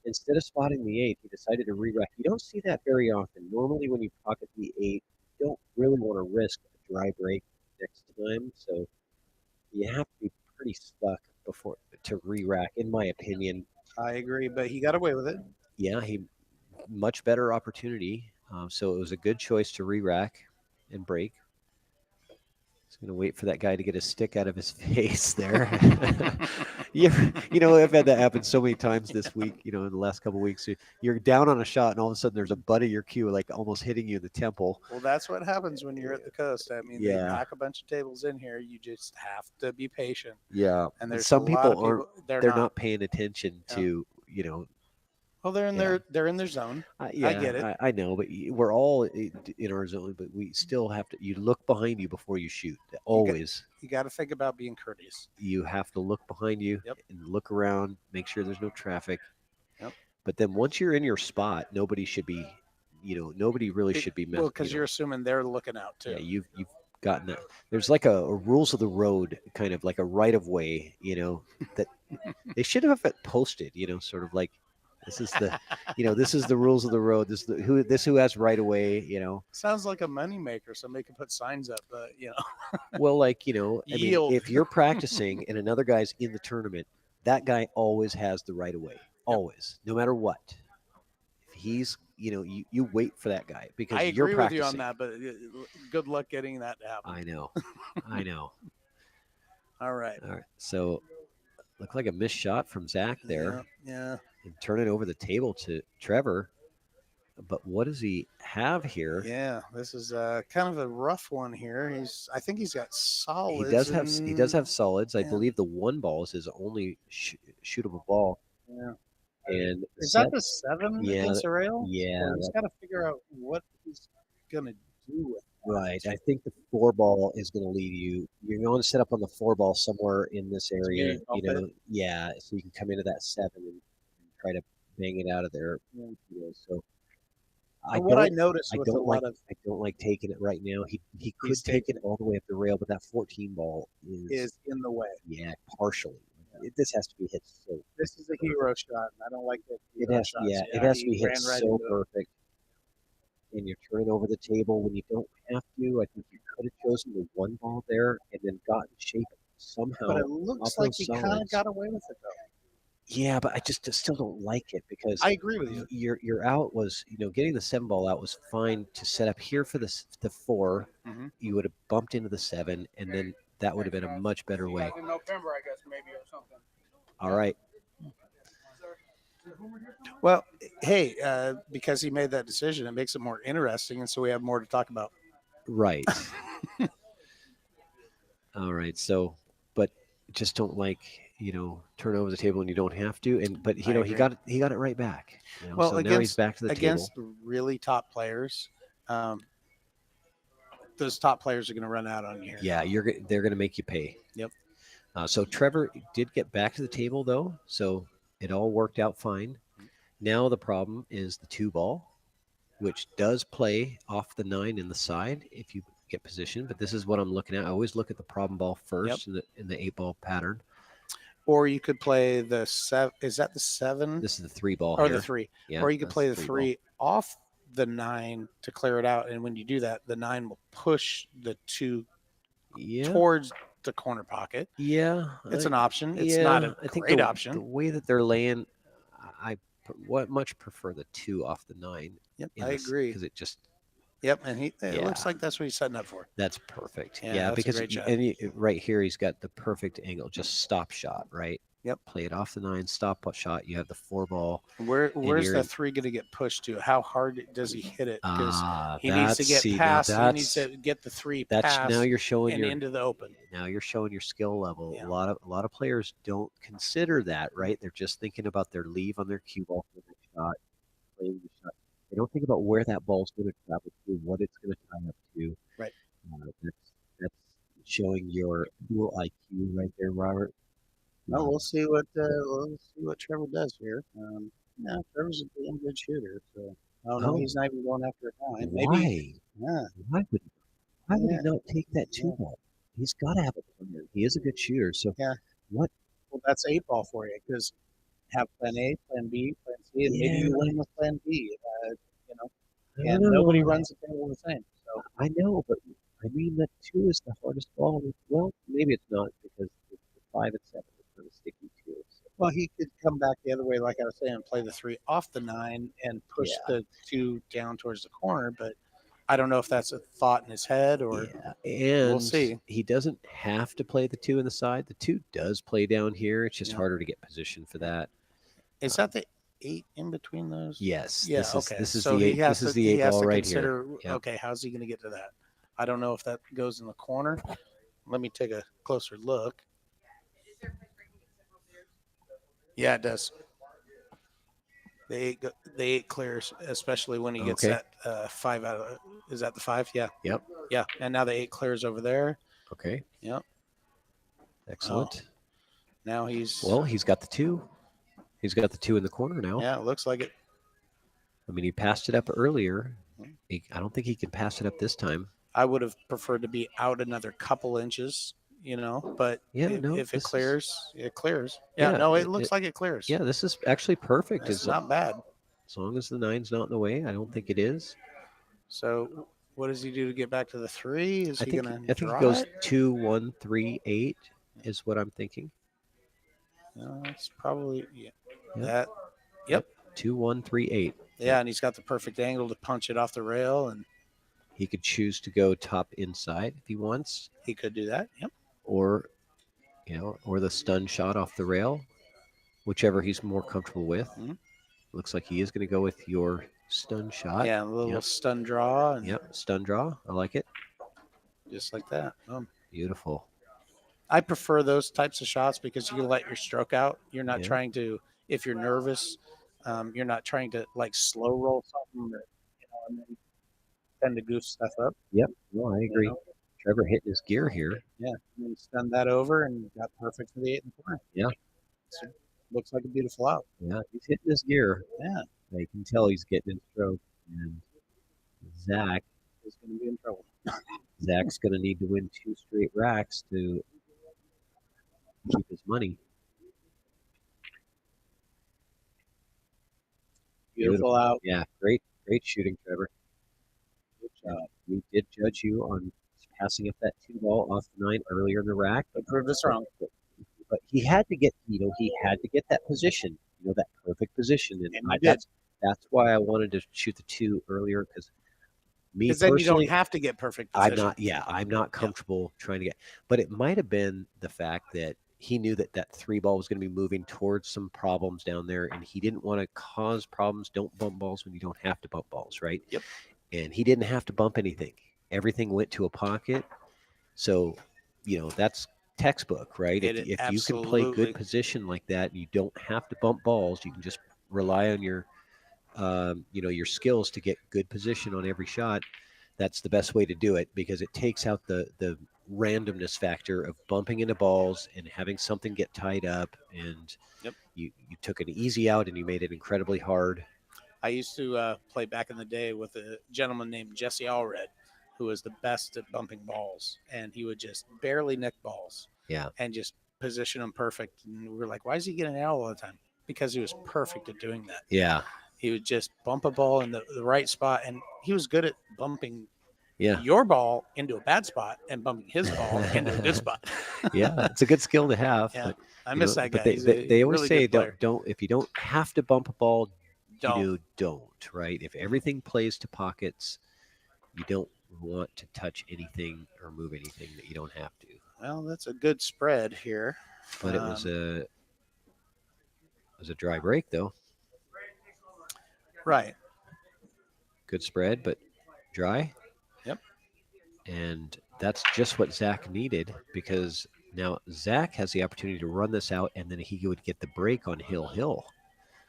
Instead of spotting the 8, he decided to re-rack. You don't see that very often. Normally, when you pocket the 8, you don't really want to risk a dry break next time. So you have to be pretty stuck before to re-rack, in my opinion. I agree, but he got away with it. Yeah, he much better opportunity. So it was a good choice to re-rack and break. He's going to wait for that guy to get a stick out of his face there. I've had that happen so many times this week, in the last couple of weeks. You're down on a shot, and all of a sudden there's a butt of your cue, like almost hitting you in the temple. Well, that's what happens when you're at the coast. I mean, they Yeah. pack a bunch of tables in here. You just have to be patient. Yeah. And there's some a lot people of aren't, They're not paying attention Yeah. to, Well, they're in Yeah. they're in their zone. yeah, I get it. I know, but we're all in our zone, but we still have to, you look behind you before you shoot. Always. You got to think about being courteous. You have to look behind you Yep. and look around, make sure there's no traffic. Yep. But then once you're in your spot, nobody should be, nobody really should be messing. Well, because you're assuming they're looking out too. Yeah, you've gotten that. There's like a rules of the road, kind of like a right of way, that they should have it posted, sort of like this is the, this is the rules of the road. This is who has right of way, Sounds like a moneymaker. Somebody can put signs up, but Well, like, I Yield. mean, if you're practicing and another guy's in the tournament, that guy always has the right of way. Always, no matter what. If he's, you wait for that guy because I you're agree with you practicing. on that. But good luck getting that to happen. I know. I know. All right. All right. So, looked like a missed shot from Zach there. Yeah. And turn it over the table to Trevor. But what does he have here? Yeah. This is kind of a rough one here. I think he's got solids. He does have solids. I Yeah. believe the 1 ball is his only shootable ball. Yeah. And Is that the 7 Yeah, against the rail? yeah, Well, he's got to figure out what he's gonna do with that. right. I think the 4 ball is going to lead you. You're going to set up on the 4 ball somewhere in this area. good ball pit. Yeah, so you can come into that 7 and try to bang it out of there. Yeah. So What I noticed I with a don't like lot of I don't like taking it right now. He could He's take it taking all the way up the rail, but that 14 ball is in the way. yeah, partially. This has to be hit so. This is a hero shot, and I don't like that. It has it has to be hit so perfect. And you're turning over the table when you don't have to. I think you could have chosen the one ball there and then gotten shape somehow. But it looks like you kind of got away with it though. Yeah, but I just still don't like it because I agree with you. Your out was getting the 7 ball out was fine to set up here for the 4. Mm-hmm. You would have bumped into the 7, and then that would have been a much better way. In November, I guess, maybe, or something. All right. Well, hey, because he made that decision, it makes it more interesting, and so we have more to talk about. Right. All right. So, but just don't like turn over the table when you don't have to. But he got it right back. Well, so now he's back to the against table. really top players. Those top players are going to run out on you. Yeah, they're going to make you pay. Yep. So Trevor did get back to the table though, so it all worked out fine. Now the problem is the 2 ball, which does play off the 9 in the side if you get position. But this is what I'm looking at. I always look at the problem ball first in the 8 ball pattern. Or you could play the 7. Is that the 7? This is the 3 ball or here. the 3. Yeah, or you could play the 3 off the 9 to clear it out. And when you do that, the 9 will push the 2 towards the corner pocket. Yeah, it's an option. It's not a great option. The way that they're laying, I much prefer the 2 off the 9. Yep, I agree. Because it just. Yep, and it looks like that's what he's setting up for. That's perfect. Yeah, because right here he's got the perfect angle, just stop shot, right? Yep. Play it off the 9, stop shot. You have the 4 ball. Where's the 3 going to get pushed to? How hard does he hit it? Because he needs to get past. He needs to get the 3 past. Now you're showing into the open. Now you're showing your skill level. Yeah. A lot of players don't consider that, right? They're just thinking about their leave on their cue ball for the shot, playing the shot. They don't think about where that ball's going to travel to, what it's going to tie up to. Right. That's showing your cool IQ right there, Robert. Well, we'll see what Trevor does here. Yeah, Trevor's a damn good shooter. So he's not even going after it now. Maybe. Yeah. Why would he not take that 2 ball? He's got to have a plan. He is a good shooter. So what? Well, that's 8 ball for you because have plan A, plan B, plan C, and maybe you win with plan B. And nobody runs the table the same. So I know, but I mean that 2 is the hardest ball. Well, maybe it's not because the 5 and 7 is kind of sticky too. So. Well, he could come back the other way, like I was saying, and play the 3 off the 9 and push the 2 down towards the corner. But I don't know if that's a thought in his head or and we'll see. He doesn't have to play the 2 in the side. The 2 does play down here. It's just harder to get position for that. Is that the 8 in between those? Yes. Yeah. This is the 8. This is the 8 ball right here. Yeah. Okay, how's he going to get to that? I don't know if that goes in the corner. Let me take a closer look. Yeah, it does. The 8 clears, especially when he gets that 5 out of. Is that the 5? Yeah. Yep. Yeah, and now the 8 clears over there. Okay. Yep. Excellent. Now he's got the 2. He's got the 2 in the corner now. Yeah, it looks like it. I mean, he passed it up earlier. I don't think he can pass it up this time. I would have preferred to be out another couple inches, but if it clears, it clears. Yeah, no, it looks like it clears. Yeah, this is actually perfect. It's not bad. As long as the 9's not in the way, I don't think it is. So what does he do to get back to the 3? I think he goes 2, 1, 3, 8 is what I'm thinking. No, it's probably that. Yep. 2, 1, 3, 8. Yeah, and he's got the perfect angle to punch it off the rail, and he could choose to go top inside if he wants. He could do that. Yep. Or the stun shot off the rail, whichever he's more comfortable with. Mm-hmm. Looks like he is going to go with your stun shot. Yeah, a little stun draw. Stun draw. I like it. Just like that. Beautiful. I prefer those types of shots because you can let your stroke out. You're not trying to, if you're nervous, you're not trying to like slow roll something that, and then tend to goof stuff up. Yep. No, I agree. Trevor hitting his gear here. Yeah. And then stunned that over and got perfect for the 8 in the corner. Yeah. So, looks like a beautiful out. Yeah. He's hitting his gear. Yeah. You can tell he's getting his stroke. And Zach. He's going to be in trouble. Zach's going to need to win 2 straight racks to keep his money. Beautiful out. Yeah, great shooting, Trevor. We did judge you on passing up that 2 ball off the 9 earlier in the rack, But proved us wrong. but he had to get, he had to get that position, that perfect position, And he did. that's why I wanted to shoot the 2 earlier because me Because then you personally, don't have to get perfect position. I'm not comfortable trying to get, but it might have been the fact that he knew that that 3 ball was going to be moving towards some problems down there, and he didn't want to cause problems. Don't bump balls when you don't have to bump balls, right? Yep. And he didn't have to bump anything. Everything went to a pocket. So, that's textbook, right? If you can play absolutely. good position like that, you don't have to bump balls. You can just rely on your your skills to get good position on every shot. That's the best way to do it because it takes out the randomness factor of bumping into balls and having something get tied up. And Yep. you took an easy out and you made it incredibly hard. I used to play back in the day with a gentleman named Jesse Allred, who was the best at bumping balls, and he would just barely nick balls. Yeah. And just position them perfect. And we were like, why is he getting out all the time? Because he was perfect at doing that. Yeah. He would just bump a ball in the right spot, and he was good at bumping Yeah. your ball into a bad spot and bumping his ball into a good spot. Yeah, it's a good skill to have. Yeah, but, I miss that guy. But He's they a always really say good player. don't if you don't have to bump a ball, Don't. don't, right? If everything plays to pockets, you don't want to touch anything or move anything that you don't have to. Well, that's a good spread here. But it was a dry break though. Right. Good spread, but dry. Yep. And that's just what Zach needed because now Zach has the opportunity to run this out and then he would get the break on Hill.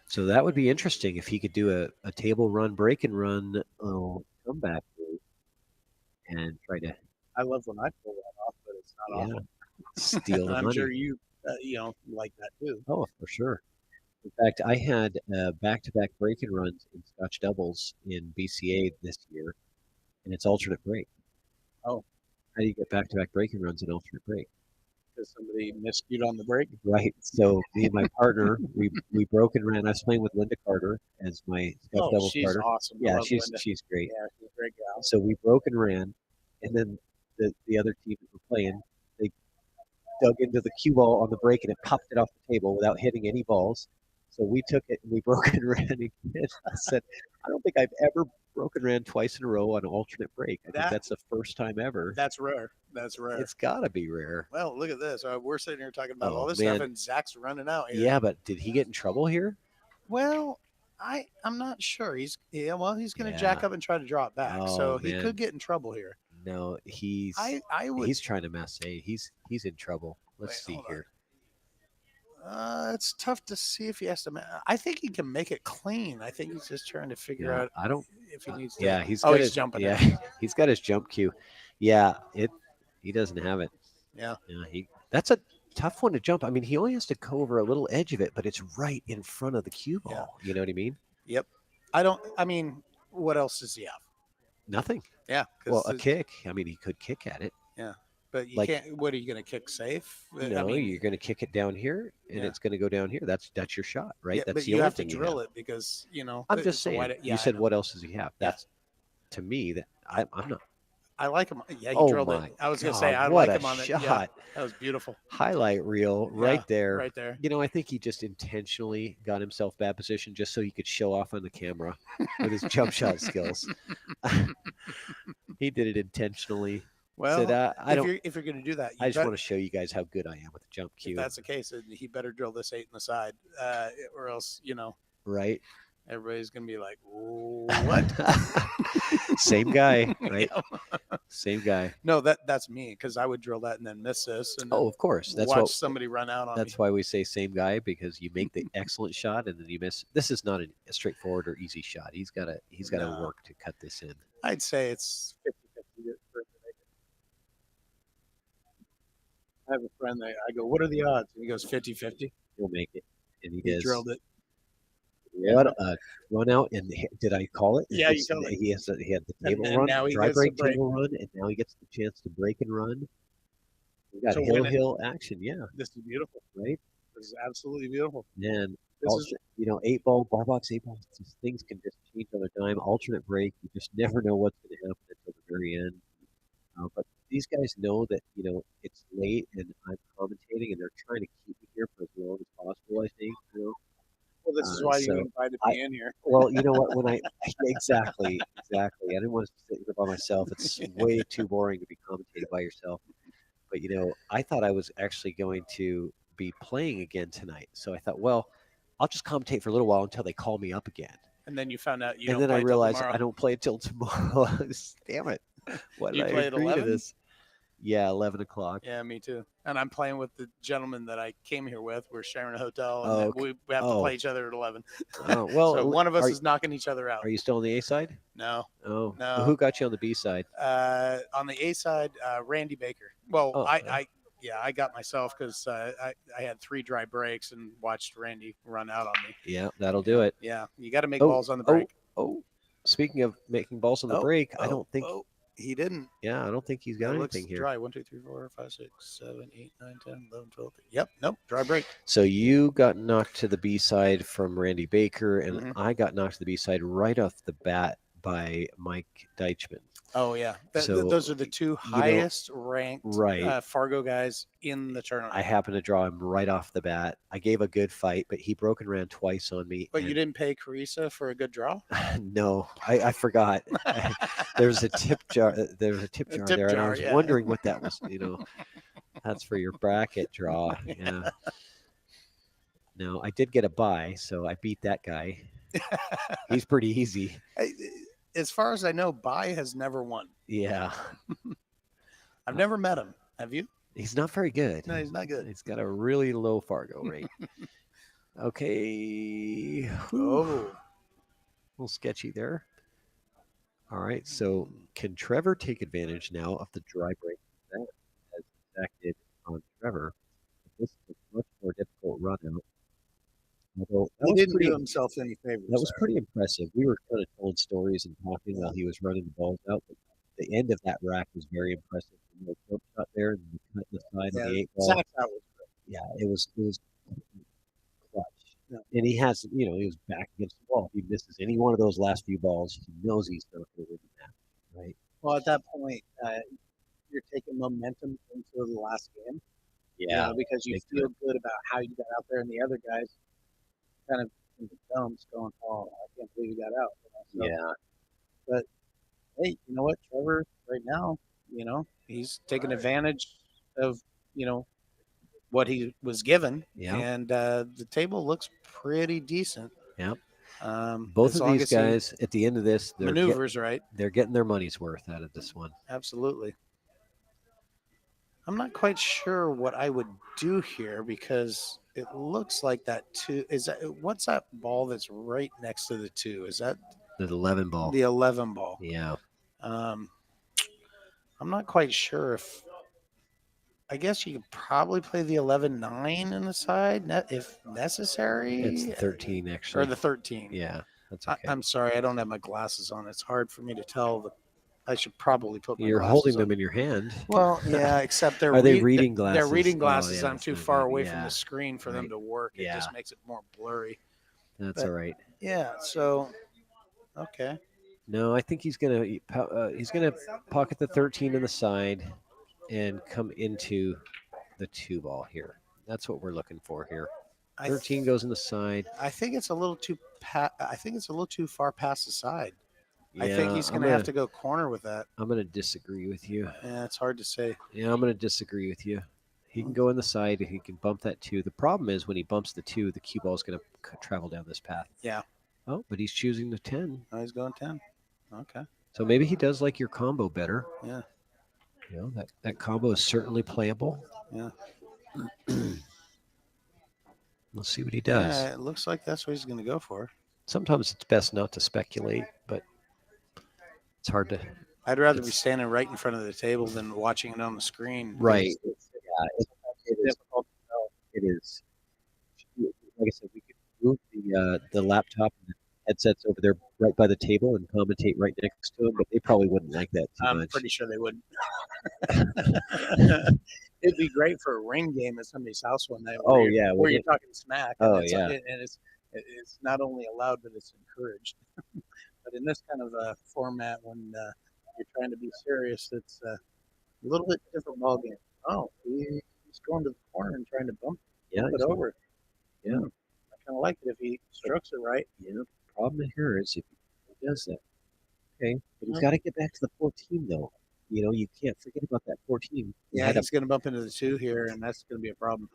So that would be interesting if he could do a table run, break and run comeback and try to. I love when I pull that off, but it's not often. Steal the I'm money. sure you like that too. Oh, for sure. In fact, I had back-to-back break and runs in Scotch doubles in BCA this year, and it's alternate break. Oh. How do you get back-to-back break and runs in alternate break? Because somebody missed you on the break. Right. So me and my partner, we broke and ran. I was playing with Linda Carter as my Scotch doubles she's partner. awesome. I Yeah, love Linda. she's great. Yeah, she's a great gal. So we broke and ran, and then the other team that were playing, they dug into the cue ball on the break and it popped it off the table without hitting any balls. So we took it and we broke and ran again. I said, I don't think I've ever broken ran twice in a row on an alternate break. I think that's the first time ever. That's rare. That's rare. It's got to be rare. Well, look at this. We're sitting here talking about all this man. stuff, and Zach's running out here. Yeah, but did he get in trouble here? Well, I'm not sure. He's going to jack up and try to draw it back. So he could get in trouble here. No, he's trying to mess. Hey, he's in trouble. Let's see here. It's tough to see if he has to. I think he can make it clean. I think he's just trying to figure out. I don't. If he needs to. Yeah, he's jumping. Yeah, he's got his jump cue. Yeah, he doesn't have it. Yeah. That's a tough one to jump. I mean, he only has to go over a little edge of it, but it's right in front of the cue ball. Yeah. You know what I mean? Yep. What else does he have? Nothing. Yeah. Well, a kick. I mean, he could kick at it. Yeah. But you can't. What are you going to kick safe? No, you're going to kick it down here, and it's going to go down here. That's your shot, right? Yeah, that's but the you only have to thing drill it because I'm just saying. You said what else does he have? That's to me that I'm not. I like him. Yeah, he drilled it. I was going to say I like him on it. Shot. Yeah, that was beautiful. Highlight reel right there. Right there. I think he just intentionally got himself bad position just so he could show off on the camera with his jump shot skills. He did it intentionally. Well, said, if you're going to do that, I just want to show you guys how good I am with the jump cue. If that's the case, he better drill this 8 in the side, or else Right. Everybody's gonna be like, "What?" Same guy, right? Same guy. No, that's me because I would drill that and then miss this. And of course, that's watch somebody run out on me. That's why we say same guy, because you make the excellent shot and then you miss. This is not a straightforward or easy shot. He's got to work to cut this in. I'd say it's 50-50. I have a friend that I go, "What are the odds?" And he goes, 50-50. He'll make it, and he drilled it. what a run out! And did I call it? Yeah, you called it. He had the And table then run, now he dry gets the break, break. table run, and now he gets the chance to break and run. We got To hill win it. hill action, yeah, This is beautiful. right. This is absolutely beautiful. And This is 8 ball, bar box, 8 balls. These things can just change on a dime. Alternate break, you just never know what's going to happen until the very end. But these guys know that it's late and I'm commentating, and they're trying to keep me here for as long as possible. I think. well. This is why you so invited I- me in here. Well, you know what? When I exactly, I didn't want to sit here by myself. It's way too boring to be commentating by yourself. But I thought I was actually going to be playing again tonight. So I thought, well, I'll just commentate for a little while until they call me up again. And then you found out you And don't then I play till realized tomorrow. I don't play until tomorrow. Damn it! Why Do did you I play at agree to 11? this? Yeah, 11 o'clock. Yeah, me too. And I'm playing with the gentleman that I came here with. We're sharing a hotel, and Oh, then okay. we have to Oh. play each other at 11. Oh, well, So one of us are, is knocking each other out. are you still on the A side? No. Oh, No. Who got you on the B side? On the A side, Randy Baker. Well, Oh, I got myself because I had 3 dry breaks and watched Randy run out on me. Yeah, that'll do it. Yeah, you got to make balls on the break. Oh, speaking of making balls on the break, I don't think. He didn't. Yeah, I don't think he's got It anything looks here. dry. 1, 2, 3, 4, 5, 6, 7, 8, 9, 10, 11, 12. Yep. Nope. Dry break. So you got knocked to the B side from Randy Baker, and Mhm. I got knocked to the B side right off the bat by Mike Deichman. Oh yeah. So, Those are the 2 highest ranked right. Fargo guys in the tournament. I happened to draw him right off the bat. I gave a good fight, but he broke and ran twice on me. But you didn't pay Carissa for a good draw? No, I forgot. There was a tip jar. There was a tip jar there, and I was wondering what that was. That's for your bracket draw. Yeah. No, I did get a bye, so I beat that guy. He's pretty easy. As far as I know, Bai has never won. Yeah. I've never met him. Have you? He's not very good. No, he's not good. He's got a really low Fargo rate. Okay. Whew. Oh. A little sketchy there. All right. So can Trevor take advantage now of the dry break that as Zach did on Trevor? This is a much more difficult run out. Although He didn't do himself any favors. That was pretty impressive. We were kind of telling stories and talking while he was running the balls out. But the end of that rack was very impressive. The jump shot there and the cut in the side of the 8 ball. Zach, that was great. Yeah, it was clutch. Yeah. And he has, he was back against the wall. If he misses any one of those last few balls, he knows he's not going to win the match, right? Well, at that point, you're taking momentum into the last game. Yeah, because you feel good about how you got out there, and the other guys kind of in the dumps going, "Oh, I can't believe you got out." So, yeah. But hey, you know what, Trevor? Right now, he's taking advantage of what he was given, Yeah. and the table looks pretty decent. Yeah. Both Both of these guys at the end of this, maneuvers right. They're getting their money's worth out of this one. Absolutely. I'm not quite sure what I would do here because it looks like that 2 what's that ball that's right next to the 2? Is that the 11 ball? The 11 ball. Yeah. I'm not quite sure if. I guess you could probably play the 11-9 in the side if necessary. It's the 13 actually. Or the 13. Yeah, that's okay. I'm sorry, I don't have my glasses on. It's hard for me to tell. I should probably put my You're glasses holding on. them in your hand. Well, yeah, except they're Are they reading glasses? They're reading glasses. Oh, yeah, I'm that's too not far good. away Yeah. from the screen for them to work. It just makes it more blurry. That's all right. Yeah. So, okay. No, I think he's gonna pocket the 13 in the side and come into the 2 ball here. That's what we're looking for here. 13 goes in the side. I think it's a little too. I think it's a little too far past the side. Yeah, I think he's going to have to go corner with that. I'm going to disagree with you. Yeah, it's hard to say. Yeah, I'm going to disagree with you. He can go in the side. He can bump that 2. The problem is when he bumps the 2, the cue ball is going to travel down this path. Yeah. Oh, but he's choosing the 10. Oh, he's going 10. Okay. So maybe he does like your combo better. Yeah. That combo is certainly playable. Yeah. We'll see what he does. Yeah, it looks like that's what he's going to go for. Sometimes it's best not to speculate, but it's hard to. I'd rather be standing right in front of the table than watching it on the screen. Right. It is difficult to tell. It is. Like I said, move the laptop and the headsets over there right by the table and commentate right next to him, but they probably wouldn't like that too I'm much. pretty sure they wouldn't. It'd be great for a ring game at somebody's house one night. Oh, Where yeah, where you're talking smack. Oh, and yeah. It's not only allowed, but it's encouraged. But in this kind of a format, when you're trying to be serious, it's a little bit different ball game. Oh, he's going to the corner and trying to bump Yeah, it over. Yeah. I kind of like it if he strokes it right. yeah. The problem here is if he does that, okay, but he's Mhm. got to get back to the 14 though. You can't forget about that 14. Yeah, he's going to bump into the 2 here, and that's going to be a problem.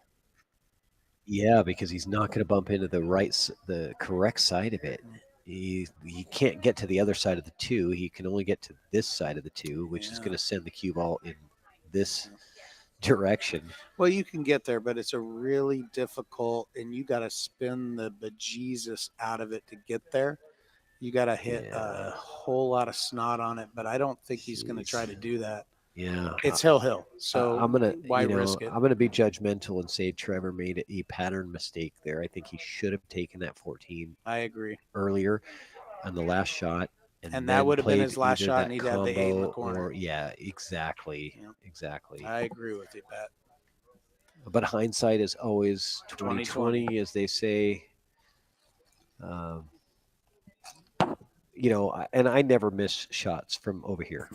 Yeah, because he's not going to bump into the correct side of it. He can't get to the other side of the 2. He can only get to this side of the 2, which is Yeah. going to send the cue ball in this direction. Well, you can get there, but it's a really difficult, and you got to spin the bejesus out of it to get there. You got to hit Yeah. a whole lot of snot on it, but I don't think he's going to Jeez. try to do that. Yeah, It's hill, so I'm gonna why you know, risk it? I'm gonna be judgmental and say Trevor made a pattern mistake there. I think he should have taken that 14 I agree, earlier on the last shot, and then that would have been played his last either shot, that and he'd have the 8 in the combo corner. or yeah, exactly, Yeah. exactly. I agree with you, Pat. But hindsight is always 20/20. 20/20, as they say. And I never miss shots from over here.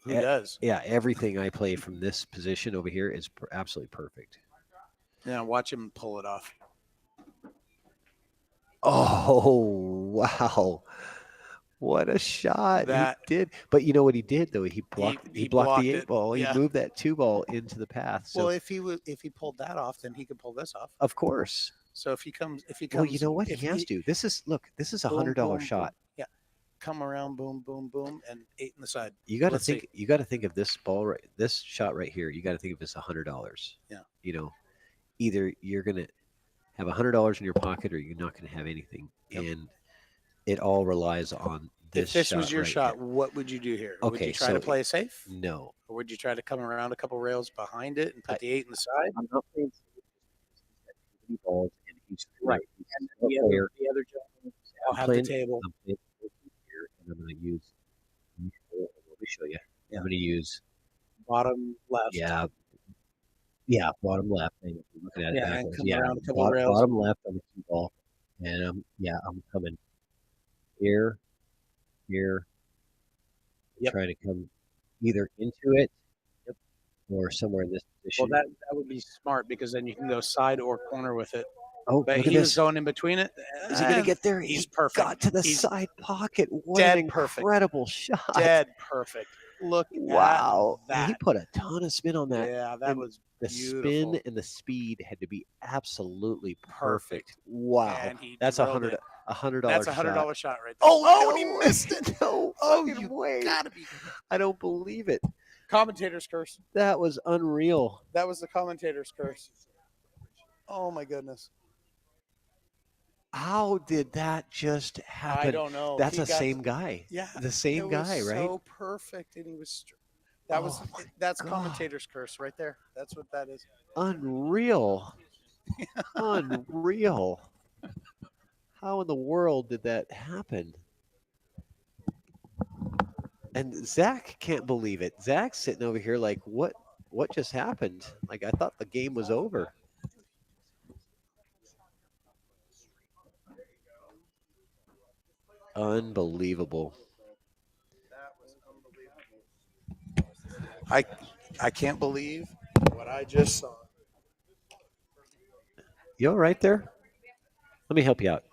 Who does? Yeah, everything I play from this position over here is absolutely perfect. Yeah, watch him pull it off. Oh, wow. What a shot That- he did. But you know what he did, though? He blocked he the blocked 8 it. ball. Yeah. He moved that 2 ball into the path. So, Well, if he pulled that off, then he could pull this off. of course. So if he comes, Well, you know what? if He has to. This is a boom, $100 boom, shot. boom. Yeah, come around, boom, boom, boom, and 8 in the side. You got to Let's think. see. You got to think of this ball this shot right here. You got to think of this $100. Yeah. Either you're gonna have $100 in your pocket, or you're not gonna have anything. Yep. And it all relies on this. If this shot was your right shot, here. what would you do here? Would Okay, you try to so- play it safe, No, or would you try to come around a couple rails behind it and put the 8 in the side? I'm not playing balls, and he's Right. He's And a the player. other gentleman I'm have playing- the table. I'm playing here, and I'm going to use. Let me show you. I'm going to use. Bottom left. Yeah, bottom left. I'm looking at it Yeah, and backwards. come Yeah, around a couple rails. bottom left on the cue ball, and I'm coming here. Yep. Trying to come either into it, or somewhere in this Well, position. that would be smart because then you can go side or corner with it. Oh, But look at he was this. going in between it. Is he going to and get there? He's He perfect. got to the He's side pocket. What dead an perfect. incredible shot! dead perfect. Look Wow, at he that. put a ton of spin on that. Yeah, that and was The beautiful. spin and the speed had to be absolutely perfect. Wow, And he that's drilled $100. it. $100. That's a shot. $100 shot right there. Oh, he no. missed it. No Oh, fucking you way. gotta be. I don't believe it. Commentator's curse. That was unreal. That was the commentator's curse. Oh my goodness. How did that just happen? I don't know. That's He the got- same guy. Yeah. The same it guy, was right? So perfect, and he was. That was. Oh my That's God. commentator's curse right there. That's what that is. Unreal. Unreal. How in the world did that happen? And Zach can't believe it. Zach's sitting over here like, what just happened? Like, I thought the game was over. Unbelievable. That was unbelievable. I can't believe what I just saw. You all right there? Let me help you out.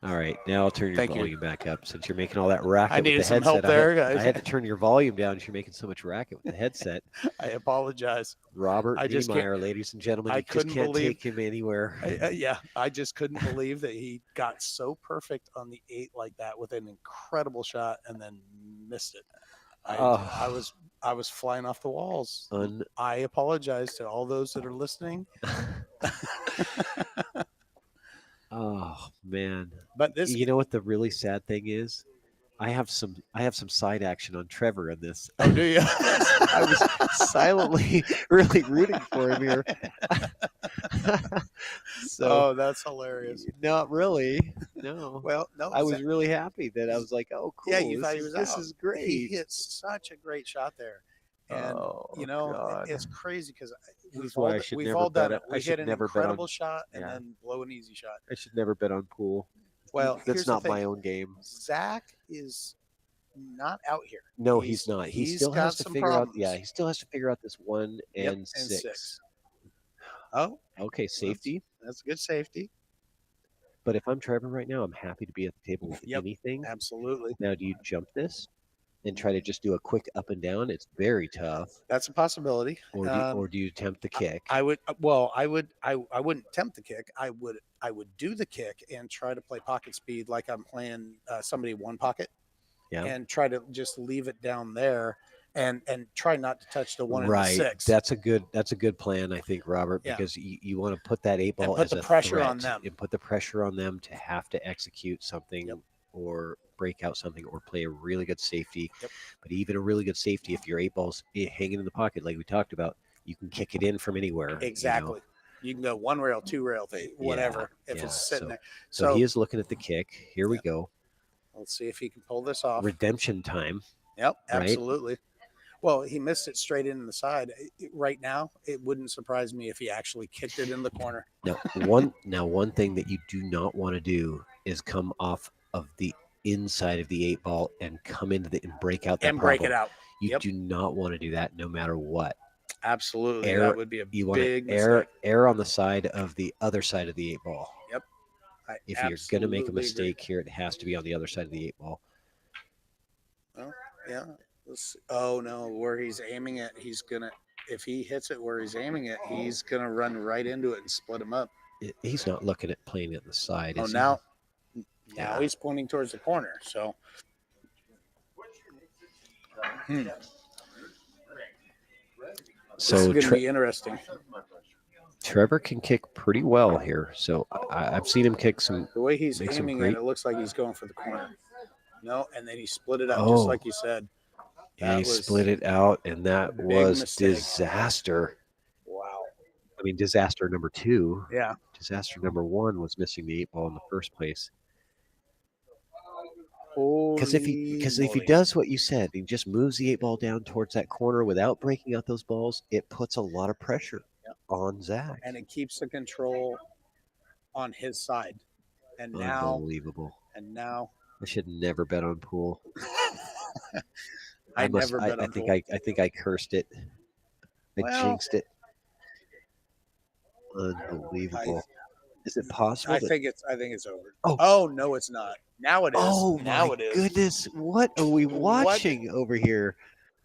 All right, now I'll turn your Thank you. volume back up since you're making all that racket I with the needed some headset. help there, I guys. had to turn your volume down because you're making so much racket with the headset. I apologize. Robert I just can't- Niemeyer, ladies and gentlemen, I you just couldn't can't believe- take him anywhere. Yeah, I just couldn't believe that he got so perfect on the 8 like that with an incredible shot and then missed it. Oh. I was flying off the walls. Un- I apologize to all those that are listening. oh man! But this You know what the really sad thing is? I have some side action on Trevor in this. Oh, do you? I was silently really rooting for him here. So Oh, that's hilarious. not really. No. Well, no, I was really happy that I was like, oh, cool. Yeah, you thought he was this out. is great. He hit such a great shat there, and Oh, you know God. it's crazy because This we've is why all I should we've never all done bet it. on- I We should hit an never bet on- incredible shot and yeah. then blow an easy shot. I should never bet on pool. Well, That's here's the not my thing. own game. Zach is not out here. No, he's not. He he's still got has to some figure out. Yeah, problems. he still has to figure out this 1 Yep, and and 6. 6. Oh, Okay, safety. that's good safety. But if I'm Trevor right now, I'm happy to be at the table with Yep. anything. Absolutely, Now, do you jump this and try to just do a quick up and down? It's very tough. that's a possibility. Or do you attempt the kick? I would. Well, I wouldn't attempt the kick. I would do the kick and try to play pocket speed like I'm playing somebody one pocket. Yeah. And try to just leave it down there and try not to touch the 1 and the Right. 6. That's a good plan, I think, Robert, Yeah. because you want to put that 8 ball put as the a pressure on threat them. and put the pressure on them to have to execute something Yep. or break out something or play a really good safety. Yep. But even a really good safety, if your 8 ball's hanging in the pocket, like we talked about, you can kick it in from anywhere. Exactly. You can go 1 rail, 2 rail, whatever, if yeah. it's sitting there. So he is looking at the kick. Here we go. Let's see if he can pull this off. Redemption time. Yep, right? absolutely. Well, he missed it straight in the side. Right now, it wouldn't surprise me if he actually kicked it in the corner. Now, one thing that you do not want to do is come off of the inside of the 8 ball and come into the and break out that And break it problem. out. You Yep. do not want to do that, no matter what. Absolutely. Air- That would be a You want big to mistake. err on the side of the other side of the 8 ball. Yep. I If you're going to make a absolutely mistake here, it has to be on the other side of the 8 ball. agree. Yeah. Oh no, where he's aiming it, he's gonna. If he hits it where he's aiming it, he's gonna run right into it and split him up. He's not looking at playing it on the side. Oh, is he? now Yeah. he's pointing towards the corner. So this So is gonna be interesting. Trevor can kick pretty well here. So I've seen him kick some. The way he's Make some aiming great- it, it looks like he's going for the corner. No, and then he split it up Oh. just like you said. And he That was split it out, and that big was mistake. disaster. Wow. I mean, disaster number 2. Yeah. Disaster number 1 was missing the 8 ball in the first place. Because Because if he does what you said, he just moves the 8 ball down towards that corner without breaking out those balls, it puts a lot of pressure on Zach. and it keeps the control on his side. And now Unbelievable. I should never bet on pool. I never bet I on think pool. I think I cursed it. I Well, jinxed it. Unbelievable. Is it possible? I that- think it's over. Oh. Oh no, it's not. Now it is. Oh now my it is. goodness! What are we What? watching over here?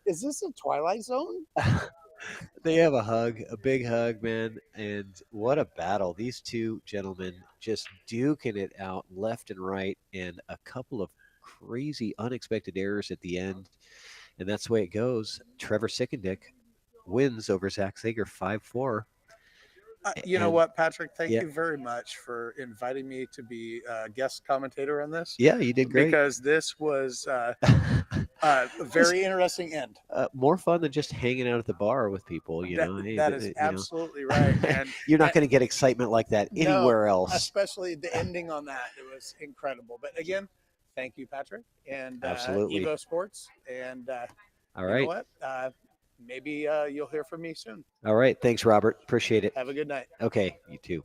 Is this a Twilight Zone? They have a big hug, man, and what a battle! These two gentlemen just duking it out left and right, and a couple of crazy, unexpected errors at the end, and that's the way it goes. Trevor Sickendick wins over Zach ZAGER 5-4. You know And- what, Patrick? Thank yeah. you very much for inviting me to be a guest commentator on this. Yeah, you did great. Because this was a very interesting end. More fun than just hanging out at the bar with people. You know, Hey, that is you know. absolutely right. And You're not going to get excitement like that No, anywhere else. especially the ending on that, it was incredible. But again, thank you, Patrick, and Absolutely. EvoSports. And All you right. know what? Maybe you'll hear from me soon. All right. Thanks, Robert. Appreciate it. Have a good night. Okay. You too.